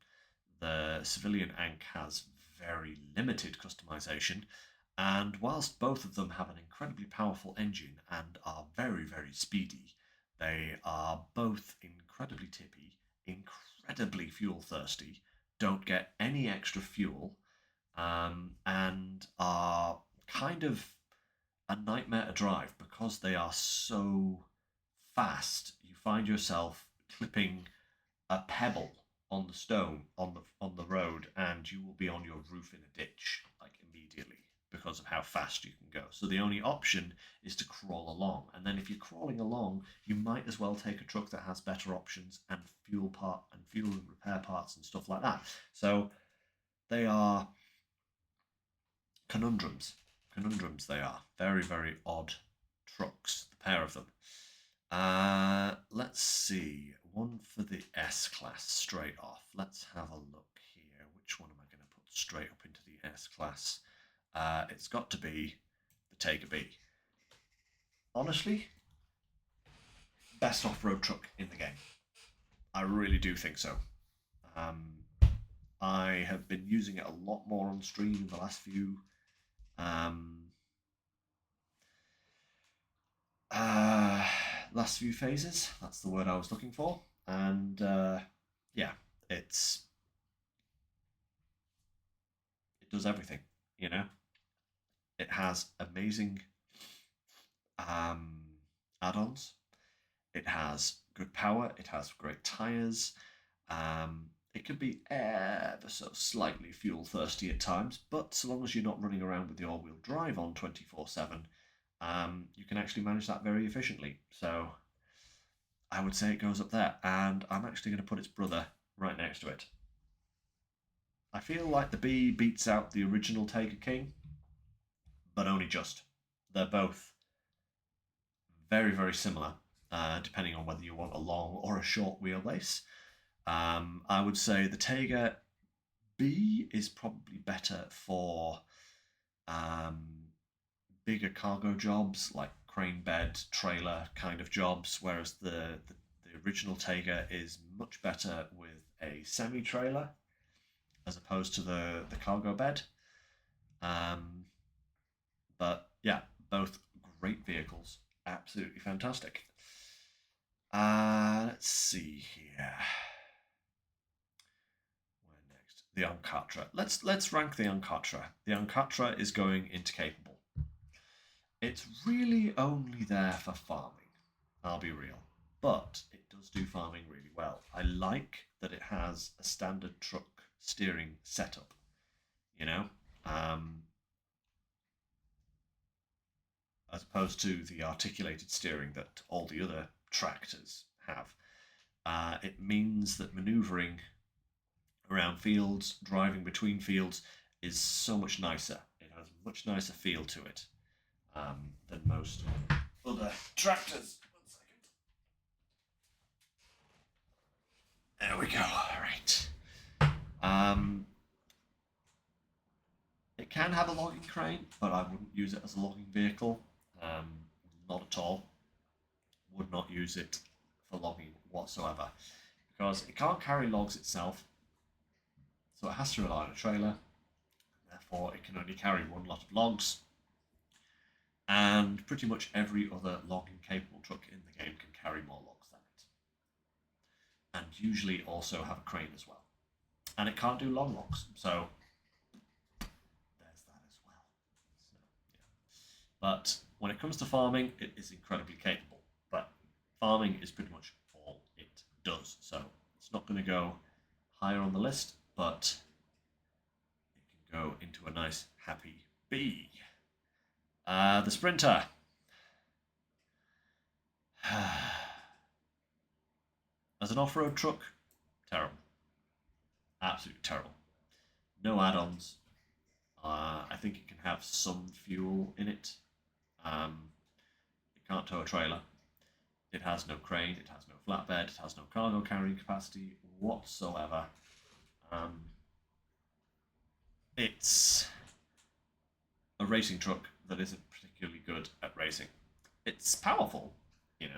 The civilian Ankh has very limited customization, and whilst both of them have an incredibly powerful engine and are very, very speedy, they are both incredibly tippy, incredibly fuel thirsty, don't get any extra fuel, and are kind of a nightmare to drive because they are so fast. You find yourself clipping a pebble on the stone on the road, and you will be on your roof in a ditch like immediately because of how fast you can go. So the only option is to crawl along, and then if you're crawling along, you might as well take a truck that has better options and fuel and repair parts and stuff like that. So they are conundrums. Conundrums they are. Very, very odd trucks, the pair of them. Let's see. One for the S class straight off. Let's have a look here. Which one am I going to put straight up into the S class? It's got to be the Tega B. Honestly, best off-road truck in the game. I really do think so. I have been using it a lot more on stream in the last few last few phases. That's the word I was looking for. And yeah, it does everything. You know, it has amazing add-ons. It has good power. It has great tires. It could be ever so slightly fuel thirsty at times, but so long as you're not running around with the all-wheel drive on 24/7, you can actually manage that very efficiently. So I would say it goes up there, and I'm actually going to put its brother right next to it. I feel like the B beats out the original Tega King, but only just. They're both very, very similar, depending on whether you want a long or a short wheelbase. I would say the Tega B is probably better for bigger cargo jobs like crane bed, trailer kind of jobs, whereas the original Tega is much better with a semi trailer as opposed to the cargo bed. But yeah, both great vehicles, absolutely fantastic. Let's see here. Where next? The Ancatra. Let's rank the Ancatra. The Ancatra is going into capable. It's really only there for farming. I'll be real. but it does do farming really well. I like that it has a standard truck steering setup, you know, um, as opposed to the articulated steering that all the other tractors have. It means that maneuvering around fields, driving between fields, is so much nicer. It has a much nicer feel to it than most other tractors. 1 second. There we go. All right. Um, it can have a logging crane, but I wouldn't use it as a logging vehicle. Not at all. Would not use it for logging whatsoever because it can't carry logs itself, so it has to rely on a trailer. Therefore, it can only carry one lot of logs, and pretty much every other logging capable truck in the game can carry more logs than it, and usually also have a crane as well. And it can't do long logs, so there's that as well. So, yeah. But when it comes to farming, it is incredibly capable. But farming is pretty much all it does, so it's not going to go higher on the list, but it can go into a nice happy B. The Sprinter. As an off-road truck, terrible. Absolutely terrible. No add-ons. I think it can have some fuel in it. It can't tow a trailer. It has no crane. It has no flatbed. It has no cargo carrying capacity whatsoever. It's a racing truck that isn't particularly good at racing. It's powerful,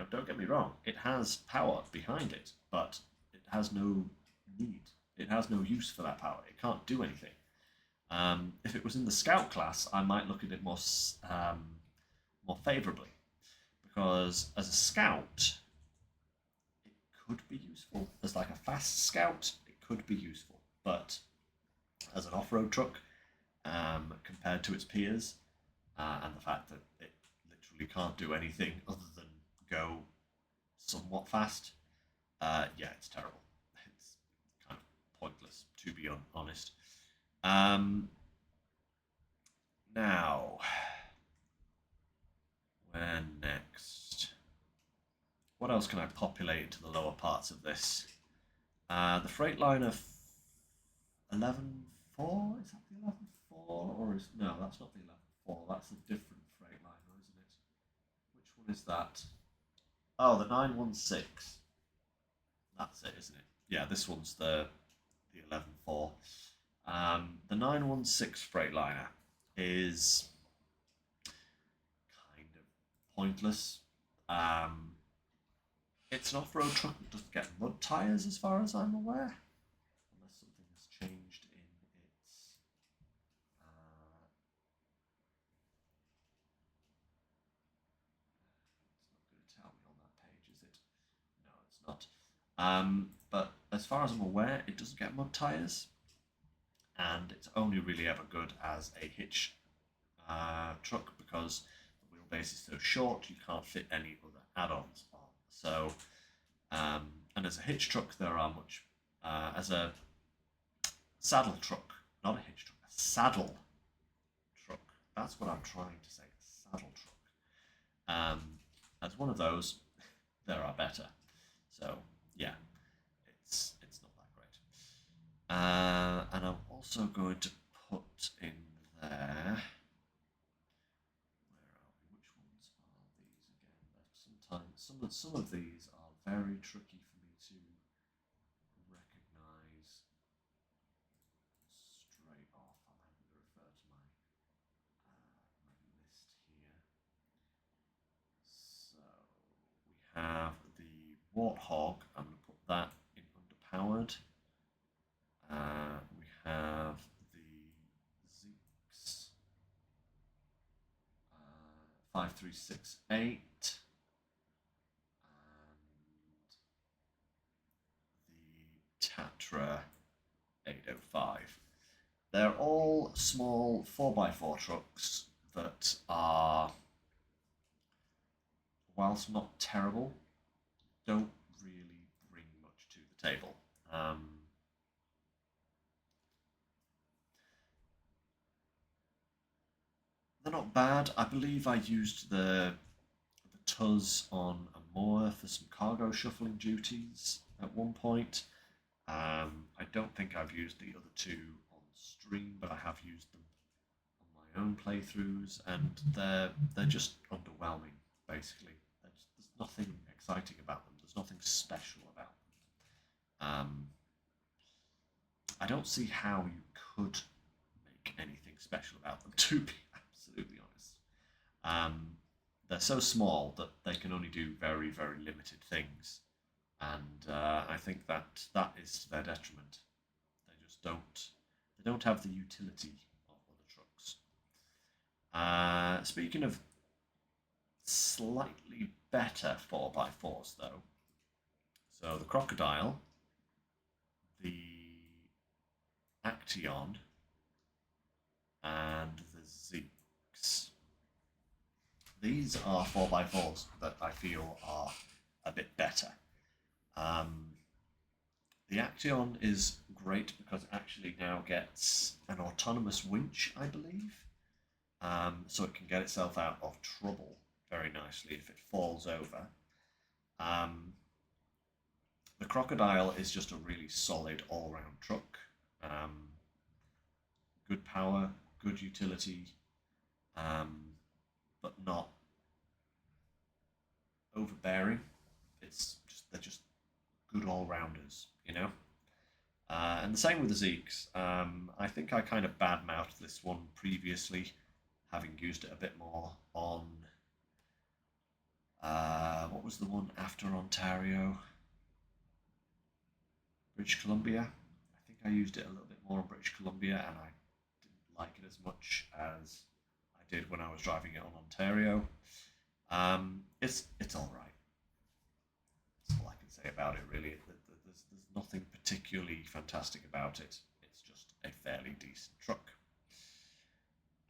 don't get me wrong. It has power behind it, but it has no need. It has no use for that power. It can't do anything. If it was in the scout class, I might look at it more favourably, because as a scout, it could be useful. As like a fast scout, it could be useful, but as an off-road truck, compared to its peers, and the fact that it literally can't do anything other than go somewhat fast, yeah, it's terrible. It's kind of pointless, to be honest. Now, where next? What else can I populate into the lower parts of this? The Freightliner 11.4? Is that the 11.4? Or is. No, that's not the 11.4. That's a different Freightliner, isn't it? Which one is that? Oh, the 916. That's it, isn't it? Yeah, this one's the 11.4. The 916 Freightliner is kind of pointless. It's an off-road truck that doesn't get mud tyres, as far as I'm aware, unless something has changed in its. It's not going to tell me on that page, is it? No, it's not. But as far as I'm aware, it doesn't get mud tyres, and it's only really ever good as a hitch truck because the wheelbase is so short you can't fit any other add-ons on. So, and as a hitch truck, there are much as a saddle truck, not a hitch truck, a saddle truck. That's what I'm trying to say. Saddle truck. As one of those, there are better. So yeah, it's not that great. And I'm also going to put in there. Where are we? Which ones are these again? Sometimes some of these are very tricky for me to recognise straight off. I'm having to refer to my list here. So we have the Warthog. I'm going to put that in underpowered. We have the Zinx 5368 and the Tatra 805. They're all small 4x4 trucks that are, whilst not terrible, don't really bring much to the table. They're not bad. I believe I used the Tuz on a moor for some cargo shuffling duties at one point. I don't think I've used the other two on stream, but I have used them on my own playthroughs, and they're just underwhelming. Basically, there's nothing exciting about them. There's nothing special about them. I don't see how you could make anything special about them, to be absolutely honest. They're so small that they can only do very, very limited things, and I think that that is to their detriment. They just don't. They don't have the utility of other trucks. Speaking of slightly better 4x4s, though, so the Crocodile, the Action, and the Zeeks. These are 4x4s that I feel are a bit better. The Action is great because it actually now gets an autonomous winch, I believe. So it can get itself out of trouble very nicely if it falls over. The Crocodile is just a really solid all-round truck. Good power, good utility, but not overbearing. They're just good all-rounders, you know. And the same with the Zeeks. I think I kind of badmouthed this one previously, having used it a bit more on what was the one after Ontario? British Columbia. I think I used it a little bit more on British Columbia, and I didn't like it as much as I did when I was driving it on Ontario. It's all right. That's all I can say about it, really. There's nothing particularly fantastic about it. It's just a fairly decent truck.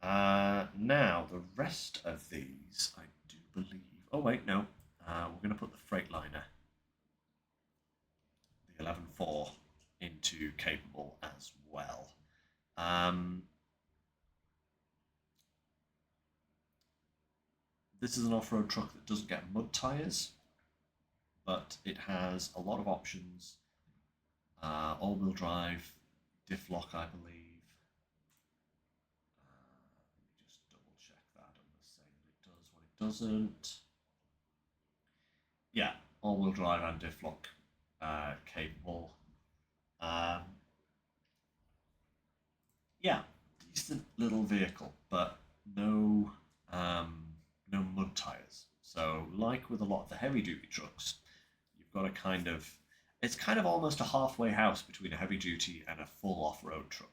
Now, the rest of these, I do believe. Oh, wait, no. We're going to put the Freightliner, the 11.4, into capable as well. This is an off road truck that doesn't get mud tyres, but it has a lot of options. All wheel drive, diff lock, I believe. Let me just double check that. I'm going to say that it does when it doesn't. Yeah, all wheel drive and diff lock capable. Yeah, decent little vehicle, but no no mud tires. So, like with a lot of the heavy duty trucks, you've got a kind of it's kind of almost a halfway house between a heavy duty and a full off road truck.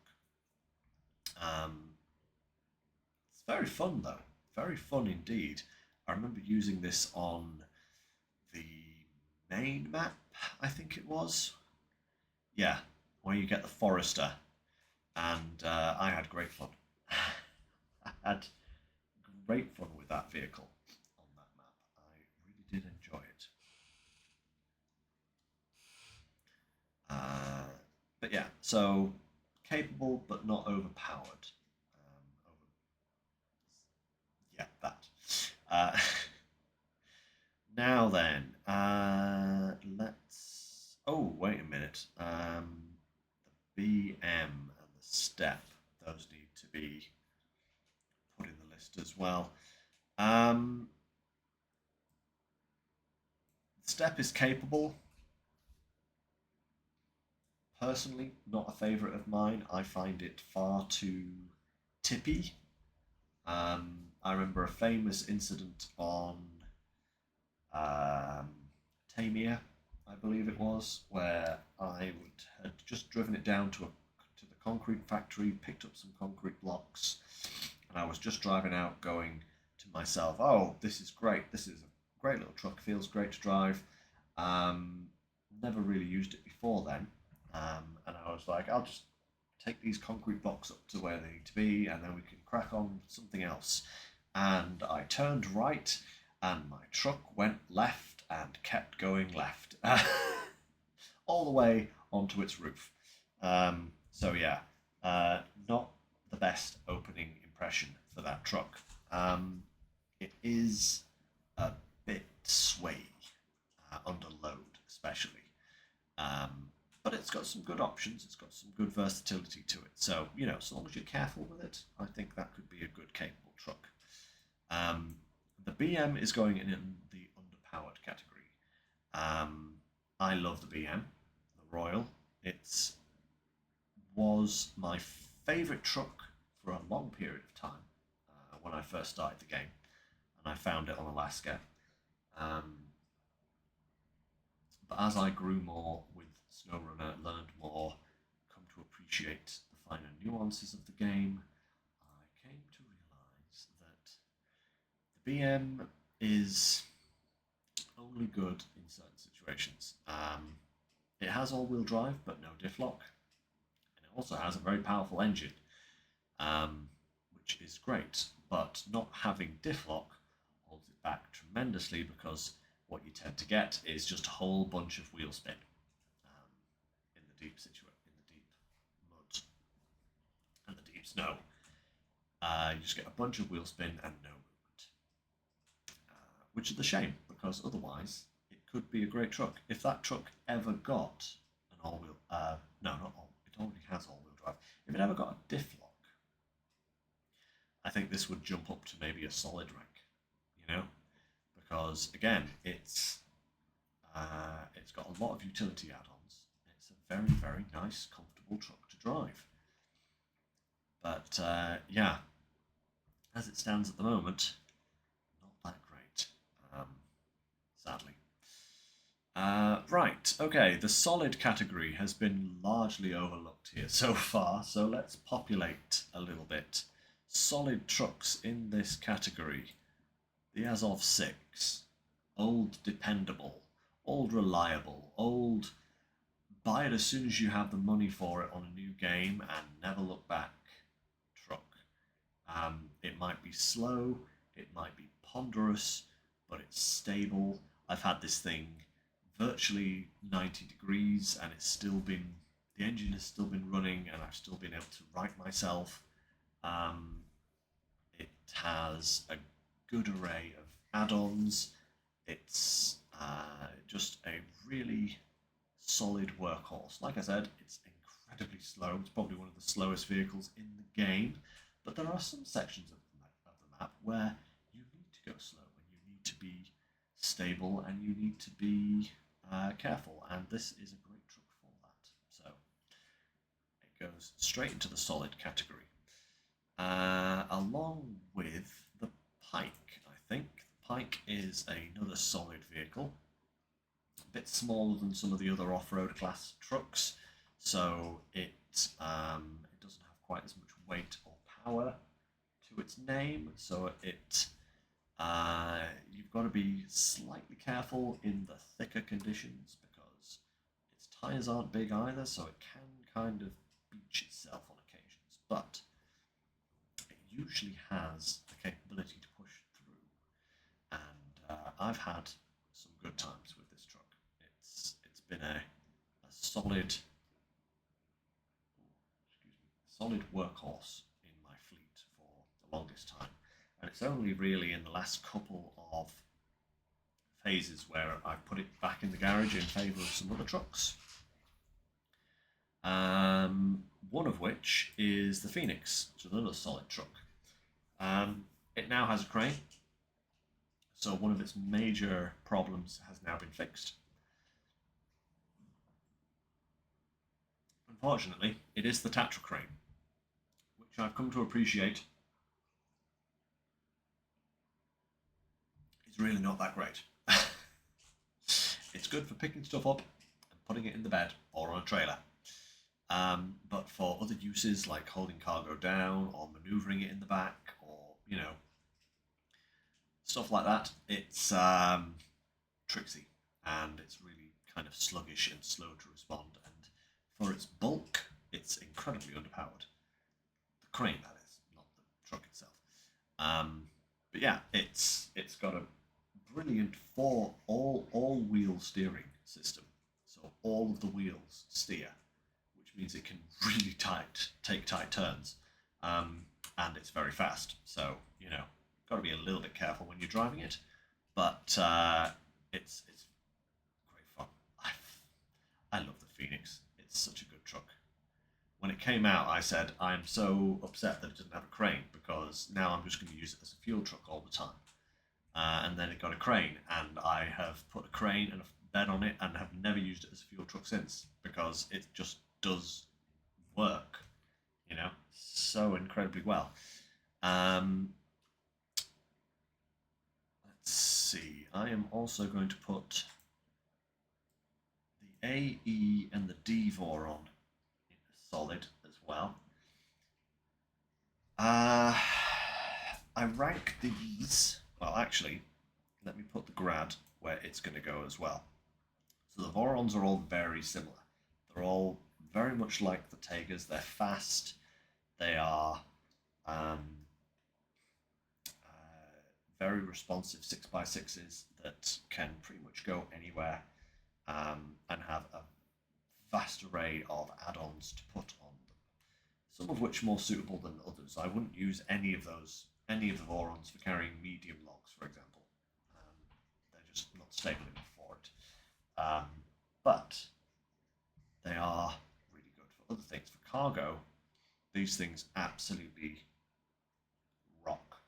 Um, it's very fun though, very fun indeed. I remember using this on the main map, I think it was. Yeah, where you get the Forester, and I had great fun. I had great fun with that vehicle on that map. I really did enjoy it. But yeah, so capable but not overpowered. Yeah, that. Uh, now then, let's. Oh, wait a minute. The BM and the step, those need to be put in the list as well. Step is capable. Personally, not a favourite of mine. I find it far too tippy. I remember a famous incident on um, Tamir, I believe it was, where had just driven it down to the concrete factory, picked up some concrete blocks, and I was just driving out, going to myself, "Oh, this is great! This is a great little truck. Feels great to drive." Um, Never really used it before then, and I was like, "I'll just take these concrete blocks up to where they need to be, and then we can crack on with something else." And I turned right, and my truck went left, and kept going left all the way onto its roof. So yeah, not the best opening impression for that truck. It is a bit sway under load, especially. Um, but it's got some good options. It's got some good versatility to it. So as long as you're careful with it, I think that could be a good, capable truck. Um, the BM is going in the underpowered category. I love the BM, the Royal. It was my favourite truck for a long period of time when I first started the game, and I found it on Alaska. Um, but as I grew more with SnowRunner, learned more, come to appreciate the finer nuances of the game, I came to realise that the BM is only good in certain situations. It has all-wheel drive, but no diff lock, and it also has a very powerful engine, which is great. But not having diff lock holds it back tremendously because what you tend to get is just a whole bunch of wheel spin in the deep in the deep mud and the deep snow. You just get a bunch of wheel spin and no movement, which is a shame because otherwise it could be a great truck. If that truck ever got an all-wheel, no, not all, it already has all-wheel drive. If it ever got a diff lock, I think this would jump up to maybe a solid rank, because again, it's got a lot of utility add-ons. It's a very, very nice, comfortable truck to drive. But yeah, as it stands at the moment, not that great, sadly. Right, okay, the solid category has been largely overlooked here so far, so let's populate a little bit. Solid trucks in this category. The Azov 6. Old dependable. Old reliable. Old buy it as soon as you have the money for it on a new game and never look back truck. It might be slow, it might be ponderous, but it's stable. I've had this thing virtually 90 degrees and the engine has still been running and I've still been able to right myself. It has a good array of add-ons. It's just a really solid workhorse. Like I said, it's incredibly slow. It's probably one of the slowest vehicles in the game, but there are some sections of the map where you need to go slow and you need to be stable and you need to be careful, and this is a great truck for that. So it goes straight into the solid category. Along with the Pike, I think. The Pike is another solid vehicle. A bit smaller than some of the other off-road class trucks, so it doesn't have quite as much weight or power to its name, so you've got to be slightly careful in the thicker conditions because its tyres aren't big either, so it can kind of beach itself on occasions, but it usually has the capability to push through, and I've had some good times with this truck. It's been a solid workhorse in my fleet for the longest time, and it's only really in the last couple of phases where I've put it back in the garage in favour of some other trucks. One of which is the Phoenix, which is another solid truck. It now has a crane, so one of its major problems has now been fixed. Unfortunately, it is the Tatra crane, which I've come to appreciate is really not that great. It's good for picking stuff up and putting it in the bed or on a trailer. But for other uses like holding cargo down or manoeuvring it in the back or, stuff like that, it's tricksy and it's really kind of sluggish and slow to respond. And for its bulk, it's incredibly underpowered. The crane, that is, not the truck itself. But yeah, it's got a brilliant for all wheel steering system. So all of the wheels steer, which means it can really take tight turns, um, and it's very fast. So got to be a little bit careful when you're driving it, but it's great fun. I love the Phoenix. It's such a good truck. When it came out, I said I'm so upset that it doesn't have a crane because now I'm just going to use it as a fuel truck all the time. And then it got a crane, and I have put a crane and a bed on it, and have never used it as a fuel truck since because it just does work, so incredibly well. Um, let's see. I am also going to put the A, E, and the D Voron in solid as well. I rank these. Well, actually, let me put the Grad where it's going to go as well. So the Vorons are all very similar. They're all very much like the Tegas. They're fast. They are um, very responsive 6x6s that can pretty much go anywhere, and have a vast array of add-ons to put on them. Some of which more suitable than others. I wouldn't use any of the Vorons for carrying medium logs, for example. They're just not stable enough for it. But they are really good for other things. For cargo, these things absolutely rock.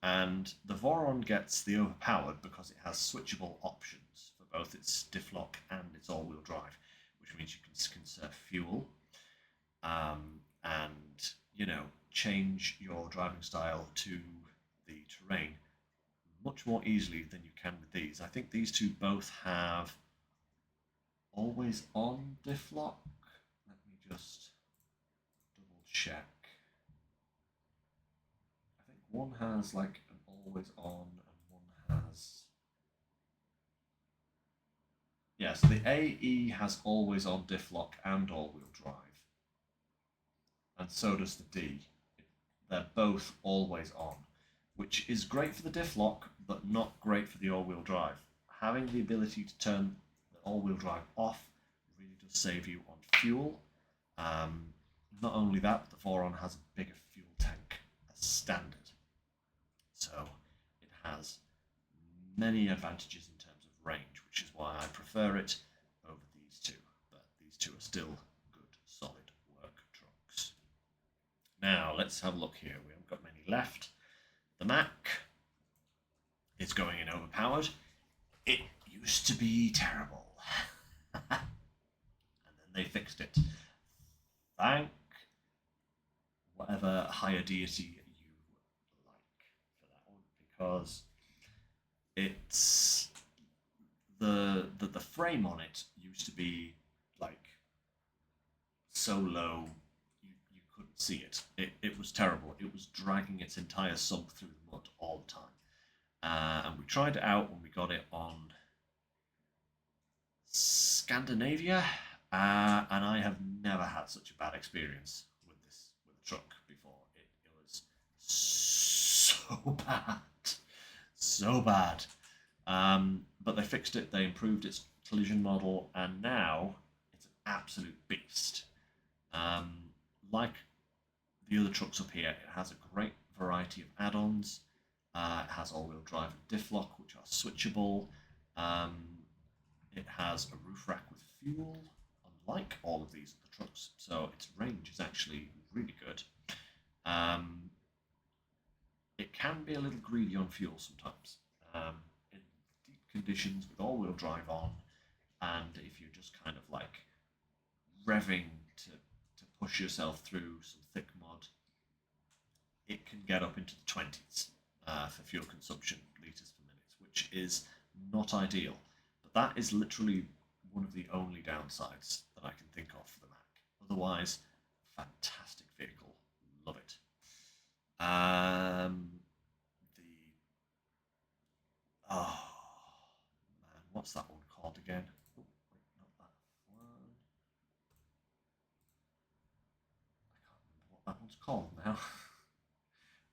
And the Voron gets the overpowered because it has switchable options for both its diff lock and its all-wheel drive, which means you can conserve fuel, and change your driving style to the terrain much more easily than you can with these. I think these two both have always on diff lock. Let me just double check. I think one has like an always on, and one has. Yeah, so the AE has always on diff lock and all wheel drive. And so does the D. They're both always on, which is great for the diff lock, but not great for the all-wheel drive. Having the ability to turn the all-wheel drive off really does save you on fuel. Not only that, but the Voron has a bigger fuel tank as standard, so it has many advantages in terms of range, which is why I prefer it over these two. But these two are still good, solid work trucks. Now let's have a look here. We haven't got many left. The Mack is going in overpowered. It used to be terrible. And then they fixed it. Thank whatever higher deity you like for that one, because it's the frame on it used to be like so low you couldn't see it. It was terrible. It was dragging its entire sump through the mud all the time. And we tried it out when we got it on Scandinavia, and I have never had such a bad experience with the truck before. It was so bad, so bad. But they fixed it. They improved its collision model, and now it's an absolute beast. Like the other trucks up here, it has a great variety of add-ons. It has all-wheel drive and diff lock, which are switchable. It has a roof rack with fuel, unlike all of these other trucks, so its range is actually really good. It can be a little greedy on fuel sometimes. In deep conditions with all-wheel drive on, and if you're just kind of like revving to push yourself through some thick mud, it can get up into the 20s for fuel consumption, litres per minute, which is not ideal. But that is literally one of the only downsides that I can think of for the Mack. Otherwise, fantastic vehicle. Love it. Oh man, what's that one called again? Oh, wait, not that one. I can't remember what that one's called now.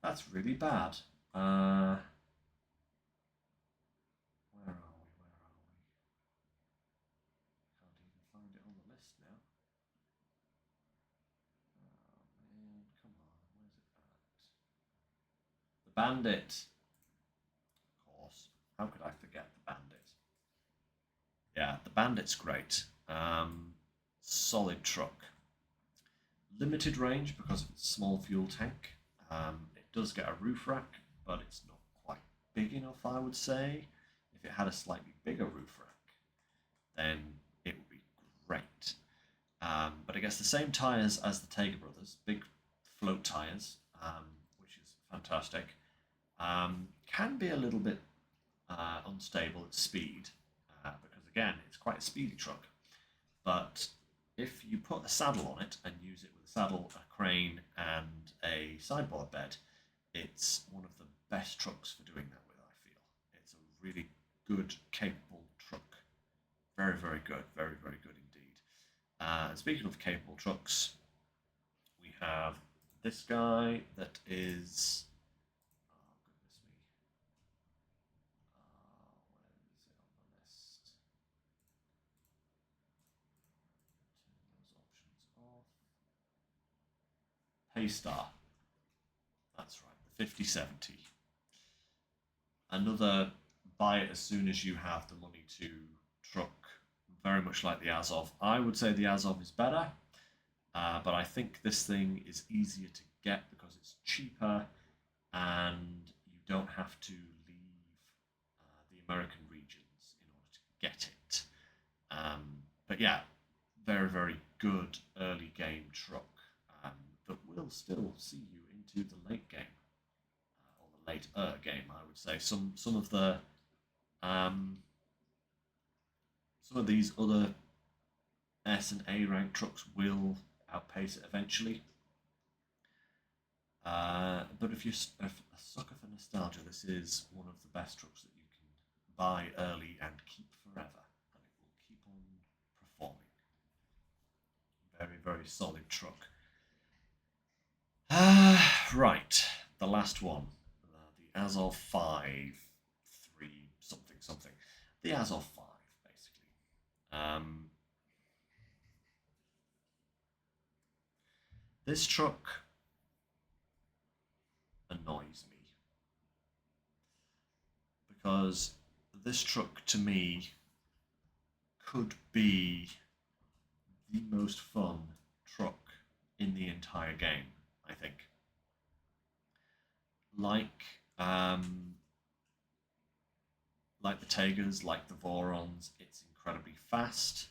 That's really bad. list now. Oh man, come on, where's it at? The Bandit. Of course. How could I forget the Bandit? Yeah, the Bandit's great. Solid truck. Limited range because of its small fuel tank. It does get a roof rack, but it's not quite big enough, I would say. If it had a slightly bigger roof rack, then it would be great. But it gets the same tyres as the Tega Brothers, big float tyres, which is fantastic. Can be a little bit unstable at speed because, again, it's quite a speedy truck. But if you put a saddle on it and use it with a saddle, a crane, and a sideboard bed, it's one of the best trucks for doing that with, I feel. It's a really good, capable truck. Very, very good. Very, very good indeed. And speaking of capable trucks, we have this guy that is. Oh, goodness me. Where is it on the list? Turn those options off. Paystar. That's right, the 5070. Another buy it as soon as you have the money to truck, very much like the Azov. I would say the Azov is better, but I think this thing is easier to get because it's cheaper and you don't have to leave the American regions in order to get it. But yeah, very, very good early game truck that will still see you into the late game or the later game. I would say some of these other S and A rank trucks will outpace it eventually. But if you're a sucker for nostalgia, this is one of the best trucks that you can buy early and keep forever, and it will keep on performing. Very, very solid truck. Right, the last one, the Azov 5, 3, something, something. The Azov 5, basically. This truck annoys me because this truck to me could be the most fun truck in the entire game, I think. Like um, like the Tegas, like the Vorons, it's incredibly fast.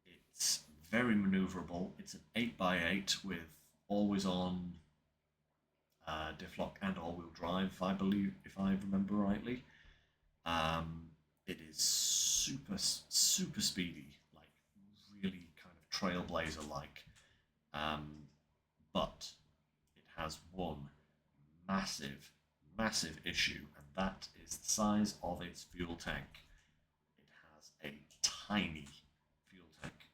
It's very maneuverable. It's an 8x8 with always on diff lock and all wheel drive, if I believe, if I remember rightly. It is super, super speedy, like really kind of trailblazer like. But it has one massive, massive issue, and that is the size of its fuel tank. It has a tiny fuel tank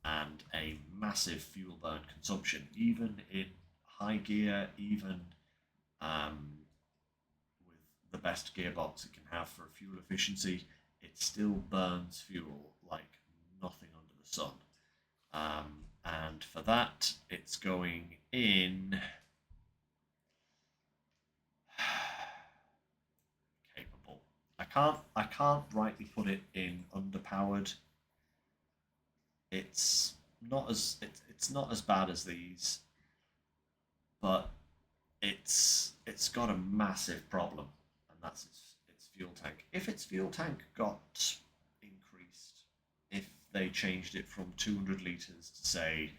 and a massive fuel burn consumption, even in high gear, even with the best gearbox it can have for fuel efficiency, it still burns fuel like nothing under the sun. And for that, it's going in capable. I can't rightly put it in underpowered. It's it's not as bad as these, but it's got a massive problem, and that's its fuel tank. If its fuel tank got increased, if they changed it from 200 liters to say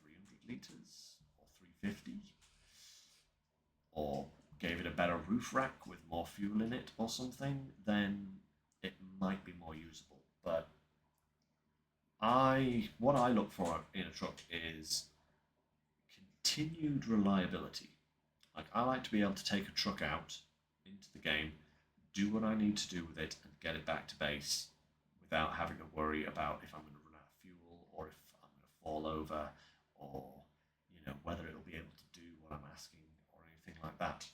300 liters or 350, or gave it a better roof rack with more fuel in it or something, then it might be more usable. But what I look for in a truck is continued reliability. Like, I like to be able to take a truck out into the game, do what I need to do with it, and get it back to base without having to worry about if I'm going to run out of fuel or if I'm going to fall over or, whether it'll be able to do what I'm asking or anything like that.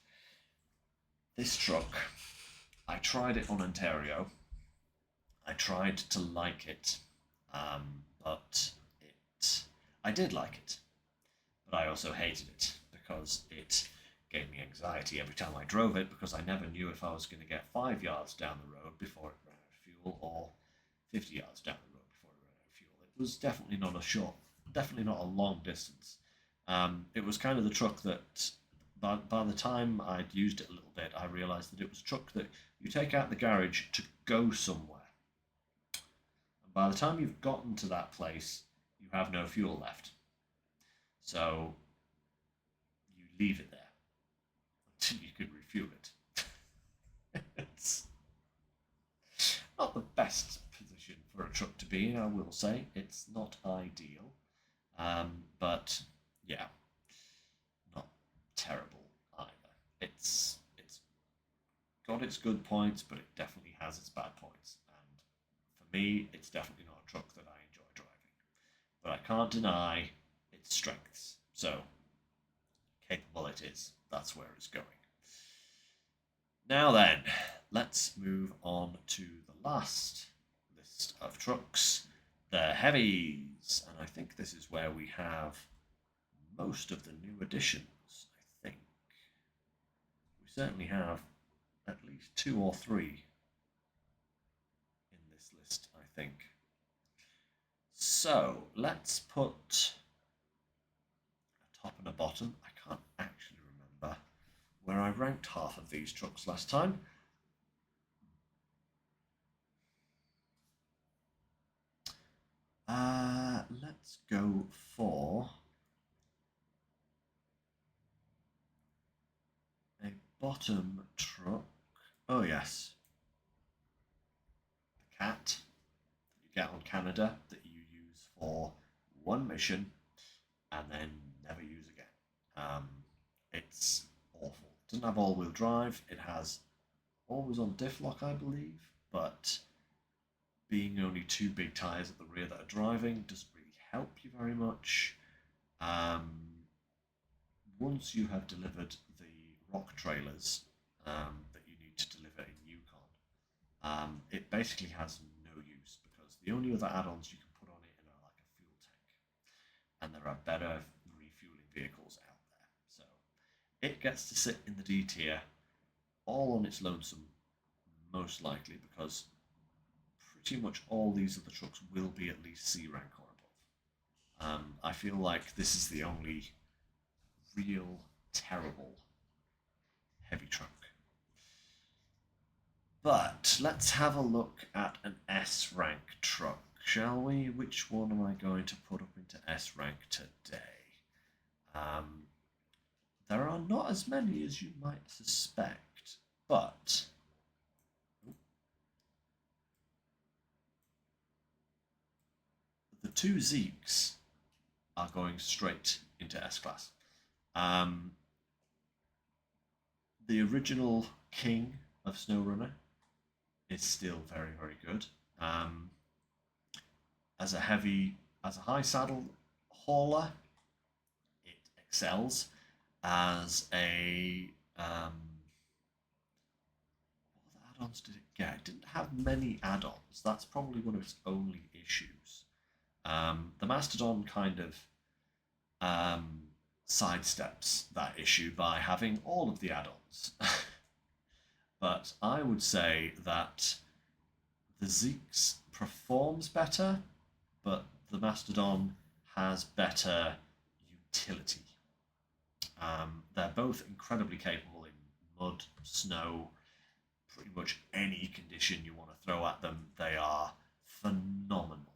This truck, I tried it on Ontario. I tried to like it. But I did like it, but I also hated it because it gave me anxiety every time I drove it because I never knew if I was going to get 5 yards down the road before it ran out of fuel or 50 yards down the road before it ran out of fuel. It was definitely not a long distance. It was kind of the truck that by the time I'd used it a little bit, I realised that it was a truck that you take out the garage to go somewhere. And by the time you've gotten to that place, you have no fuel left. So you leave it there until you can refuel it. It's not the best position for a truck to be in, I will say. It's not ideal. But yeah, not terrible either. It's got its good points, but it definitely has its bad points. And for me, it's definitely not a truck that I enjoy driving. But I can't deny its strengths. So capable it is. That's where it's going. Now then, let's move on to the last list of trucks, the heavies. And I think this is where we have most of the new additions, I think. We certainly have at least 2 or 3 in this list, I think. So let's put a top and a bottom. I can't actually remember where I ranked half of these trucks last time. Let's go for a bottom truck. Oh yes, the Cat that you get on Canada that you use for one mission and then never use again. It's awful. It doesn't have all-wheel drive. It has always on diff lock, I believe, but being only 2 big tyres at the rear that are driving doesn't really help you very much. Once you have delivered the rock trailers that you need to deliver in Yukon, it basically has no use because the only other add-ons you can put on it are like a fuel tank, and there are better refueling vehicles out there. So it gets to sit in the D tier all on its lonesome, most likely because pretty much all these other trucks will be at least C rank or above. I feel like this is the only real terrible heavy truck. But let's have a look at an S rank truck, shall we? Which one am I going to put up into S rank today? There are not as many as you might suspect, but the 2 Zeeks are going straight into S class. The original king of SnowRunner is still very, very good. As a high saddle hauler, it excels. As a what add-ons did it get? It didn't have many add-ons. That's probably one of its only issues. The Mastodon kind of sidesteps that issue by having all of the add-ons. But I would say that the Zeeks performs better, but the Mastodon has better utility. They're both incredibly capable in mud, snow, pretty much any condition you want to throw at them. They are phenomenal.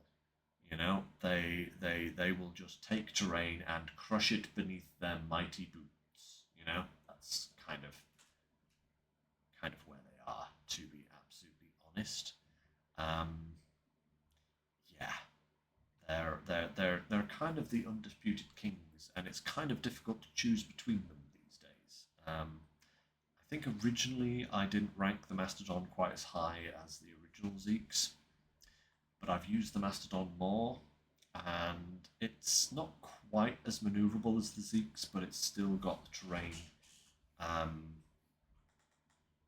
You know, they will just take terrain and crush it beneath their mighty boots. You know, that's kind of where they are, to be absolutely honest. Um, yeah, they're kind of the undisputed kings, and it's kind of difficult to choose between them these days. I think originally I didn't rank the Mastodon quite as high as the original Zeeks, but I've used the Mastodon more, and it's not quite as maneuverable as the Zeeks, but it's still got um,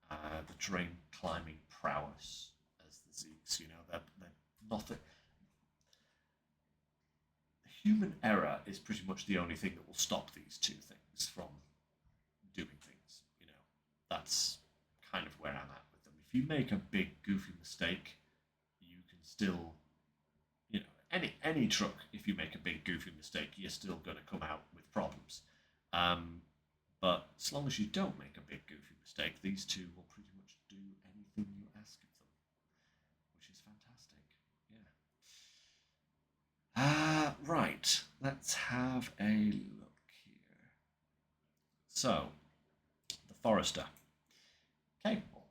the terrain climbing prowess as the Zeeks. You know, they're nothing. is pretty much the only thing that will stop these two things from doing things. That's kind of where I'm at with them. If you make a big goofy mistake, you can still, any truck. If you make a big goofy mistake, you're still going to come out with problems. But as long as you don't make a big goofy mistake, these two will pretty much do anything you ask of them, which is fantastic. Yeah. Right. Let's have a look here. So, the Forester, capable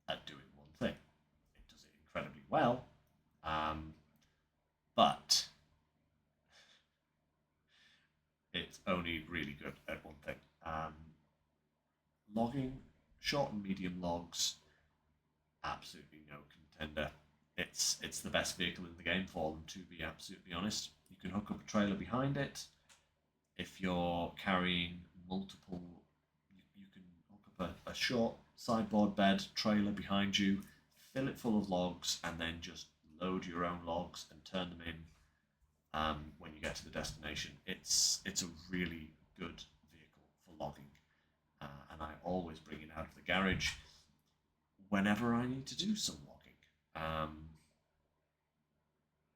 at doing one thing. It does it incredibly well, but it's only really good at one thing. Logging, short and medium logs, absolutely no contender. It's the best vehicle in the game for them, to be absolutely honest. You can hook up a trailer behind it. If you're carrying multiple, you can hook up a short sideboard bed trailer behind you, fill it full of logs, and then just load your own logs and turn them in when you get to the destination. It's a really good vehicle for logging, and I always bring it out of the garage whenever I need to do some logging.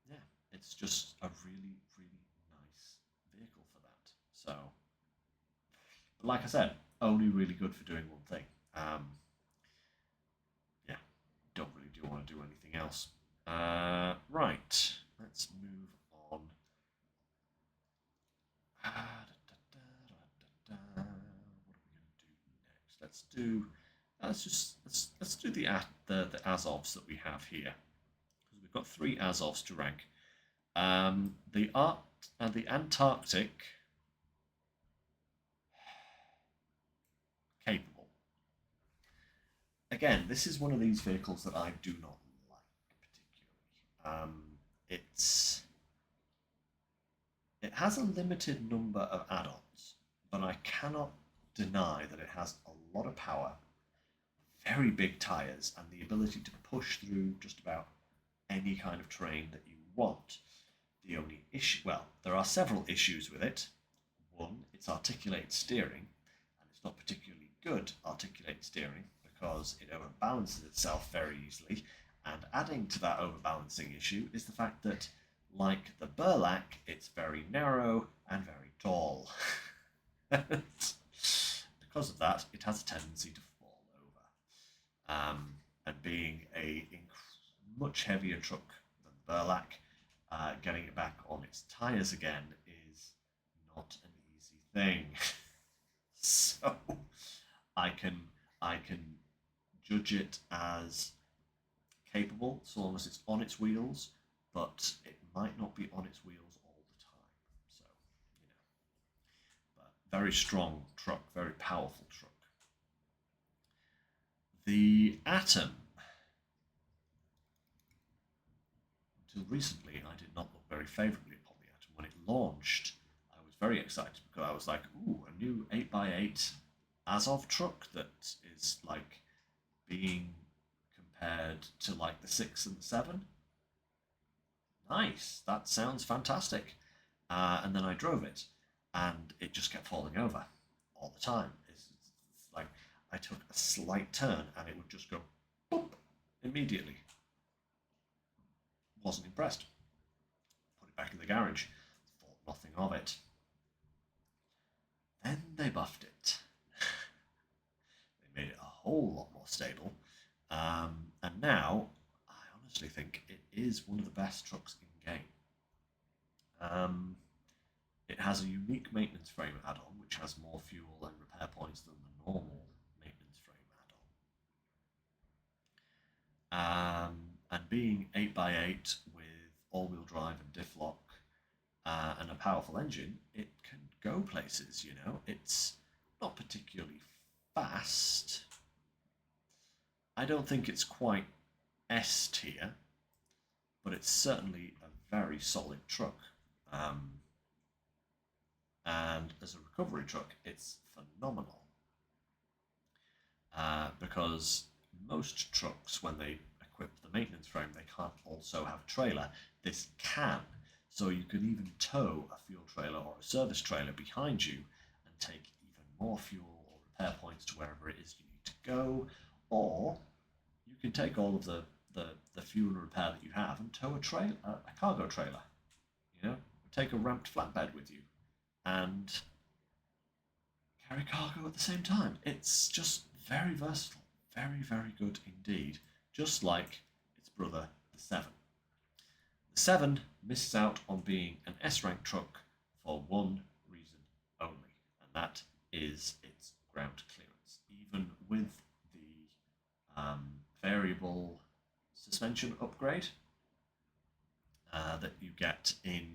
Yeah, it's just a really, really nice vehicle for that. So, but like I said, only really good for doing one thing. Yeah, don't really want to do anything else. Right, let's move on. What are we going to do next? Let's do the Azovs that we have here, because we've got 3 Azovs to rank. The Antarctic, capable. Again, this is one of these vehicles that I do not like particularly. It has a limited number of add-ons, but I cannot deny that it has a lot of power, very big tyres, and the ability to push through just about any kind of terrain that you want. The only issue, well, there are several issues with it. One, it's articulated steering, and it's not particularly good articulated steering because it overbalances itself very easily. And adding to that overbalancing issue is the fact that, like the Burlak, it's very narrow and very tall. Because of that, it has a tendency to fall over. And being a much heavier truck than the Burlak, getting it back on its tyres again is not an easy thing. So I can judge it as capable so long as it's on its wheels, but it might not be on its wheels all the time. So, but very strong truck, very powerful truck. The Atom. Until recently, I did not look very favourably upon the Atom. When it launched, I was very excited because I was like, ooh, a new 8x8 Azov truck that is like being compared to like the 6 and the 7. Nice, that sounds fantastic. And then I drove it, and it just kept falling over all the time. It's like I took a slight turn, and it would just go boop immediately. Wasn't impressed. Put it back in the garage. Thought nothing of it. Then they buffed it. They made it a whole lot more stable. And now, I honestly think it is one of the best trucks in game. It has a unique maintenance frame add-on, which has more fuel and repair points than the normal maintenance frame add-on. And being 8x8 with all-wheel drive and diff lock and a powerful engine, it can go places, It's not particularly fast. I don't think it's quite S tier, but it's certainly a very solid truck. And as a recovery truck, it's phenomenal. Because most trucks, when they equip the maintenance frame, they can't also have a trailer. This can. So you could even tow a fuel trailer or a service trailer behind you and take even more fuel or repair points to wherever it is you need to go. Or you can take all of the fuel and repair that you have and tow a cargo trailer. You know, take a ramped flatbed with you and carry cargo at the same time. It's just very versatile, very, very good indeed, just like its brother, the 7. The 7 misses out on being an S rank truck for one reason only, and that is its ground clearance. Even with the variable suspension upgrade that you get in.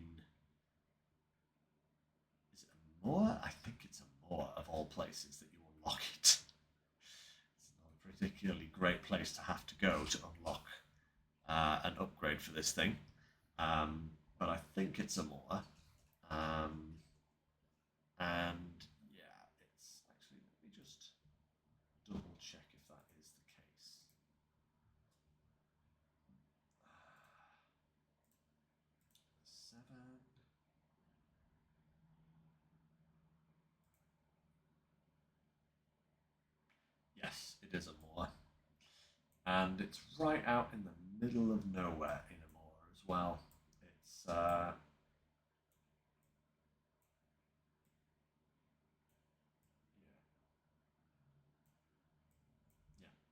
Is it a Moor? I think it's a Moor of all places that you unlock it. It's not a particularly great place to have to go to unlock an upgrade for this thing. But I think it's a Moor. And yeah, it's actually, let me just double check if that is the case. 7. Yes, it is a Moor. And it's right out in the middle of nowhere in a Moor as well. It's yeah,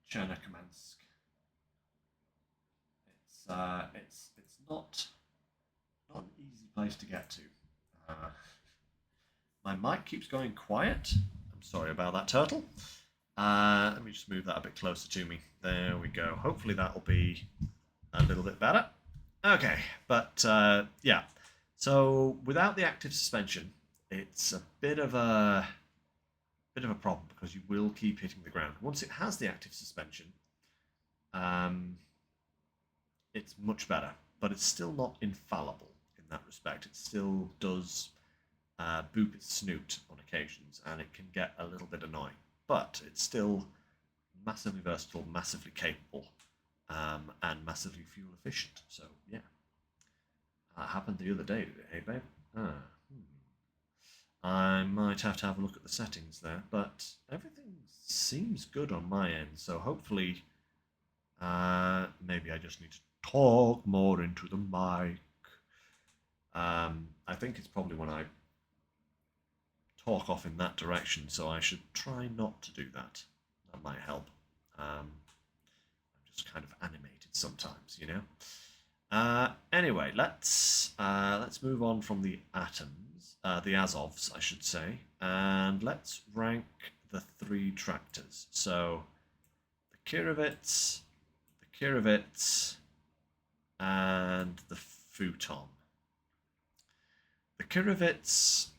Chernokamsk. It's not an easy place to get to. Uh, my mic keeps going quiet. I'm sorry about that, turtle. Let me just move that a bit closer to me. There we go. Hopefully that'll be a little bit better. Okay, but yeah. So without the active suspension, it's a bit of a problem because you will keep hitting the ground. Once it has the active suspension, it's much better, but it's still not infallible in that respect. It still does boop its snoot on occasions, and it can get a little bit annoying. But it's still massively versatile, massively capable, and massively fuel efficient. So yeah, that happened the other day, did it? Hey, babe. I might have to have a look at the settings there, but everything seems good on my end. So hopefully, maybe I just need to talk more into the mic. I think it's probably when I talk off in that direction, so I should try not to do that. That might help. I'm just kind of animated sometimes, you know. Anyway, let's move on from the atoms, the Azovs, I should say, and let's rank the 3 tractors. So the Kirovits, and the Futon. The Kirovits.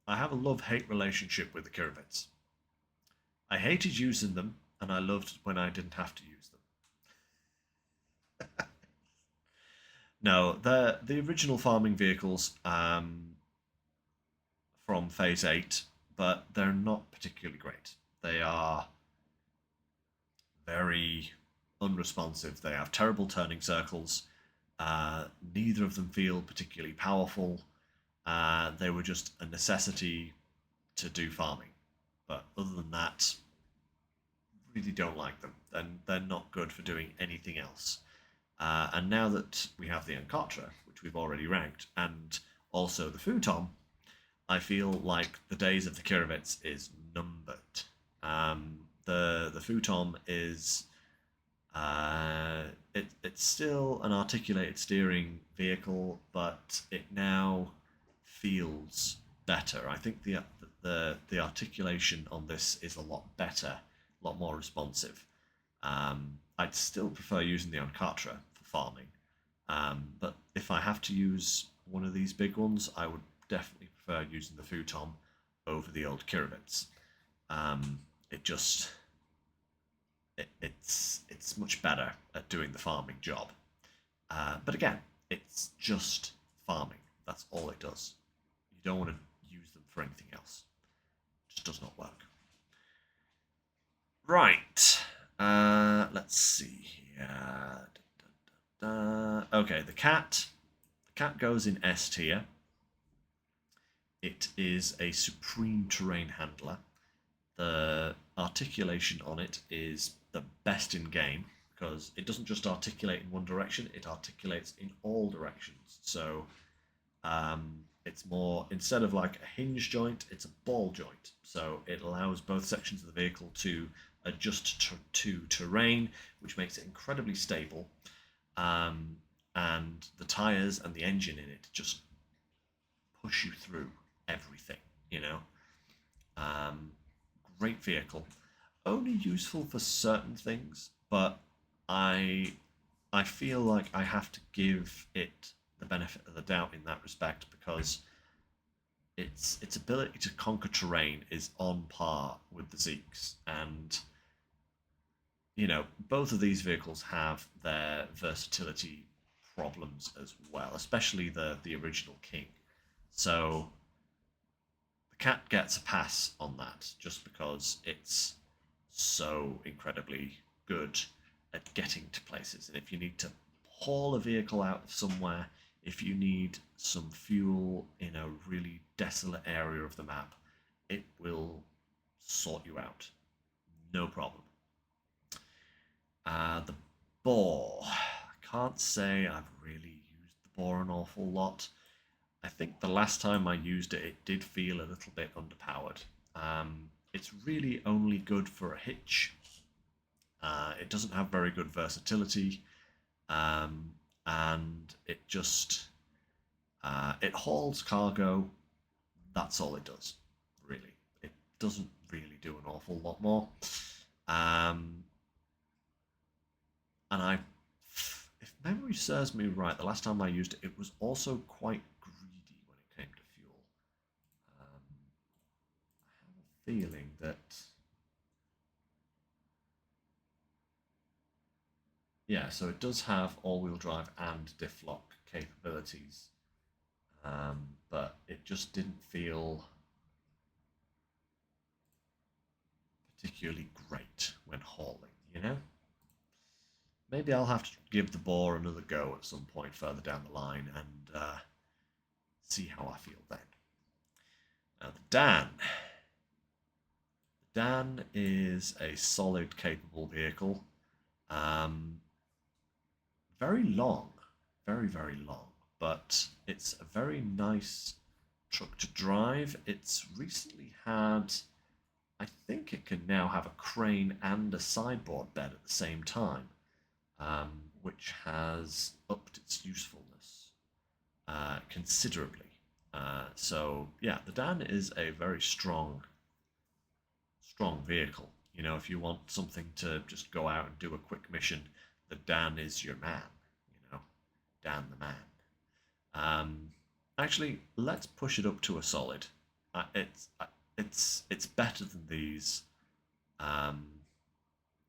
I have a love-hate relationship with the Kirovits. I hated using them, and I loved when I didn't have to use them. No, they're the original farming vehicles from Phase 8, but they're not particularly great. They are very unresponsive. They have terrible turning circles. Neither of them feel particularly powerful. They were just a necessity to do farming. But other than that, really don't like them. And they're not good for doing anything else. And now that we have the Ankatra, which we've already ranked, and also the Futon, I feel like the days of the Kirovits is numbered. The Futon is it's still an articulated steering vehicle, but it now feels better. I think the articulation on this is a lot better, a lot more responsive. I'd still prefer using the Ankatra for farming, but if I have to use one of these big ones, I would definitely prefer using the Futon over the old Kirovits. It just it's much better at doing the farming job. But again, it's just farming. That's all it does. You don't want to use them for anything else. It just does not work. Right. Let's see here. Yeah. Okay, the cat. The cat goes in S tier. It is a supreme terrain handler. The articulation on it is the best in game because it doesn't just articulate in one direction; it articulates in all directions. So it's more, instead of like a hinge joint, it's a ball joint. So it allows both sections of the vehicle to adjust to terrain, which makes it incredibly stable. Um, and the tires and the engine in it just push you through everything, you know. Um, Great vehicle. Only useful for certain things, but I I feel like I have to give it the benefit of the doubt in that respect because its ability to conquer terrain is on par with the Zeeks, and both of these vehicles have their versatility problems as well, especially the original King. So the cat gets a pass on that just because it's so incredibly good at getting to places. And if you need to haul a vehicle out of somewhere, if you need some fuel in a really desolate area of the map, it will sort you out. No problem. The boar. I can't say I've really used the boar an awful lot. I think the last time I used it, it did feel a little bit underpowered. It's really only good for a hitch. It doesn't have very good versatility, um, and it hauls cargo. That's all it does, really. It doesn't really do an awful lot more. Um, and if memory serves me right, the last time I used it, it was also quite greedy when it came to fuel. I have a feeling that, yeah, so it does have all-wheel drive and diff lock capabilities, but it just didn't feel particularly great when hauling, you know? Maybe I'll have to give the boar another go at some point further down the line and see how I feel then. Now, the Dan. The Dan is a solid, capable vehicle. Um, Very long, very, very long, but it's a very nice truck to drive. It's recently had, I think it can now have a crane and a sideboard bed at the same time, which has upped its usefulness considerably. So yeah, the Dan is a very strong vehicle. If you want something to just go out and do a quick mission, the Dan is your man. Dan the man. Um, Actually, let's push it up to a solid. It's better than these. Um,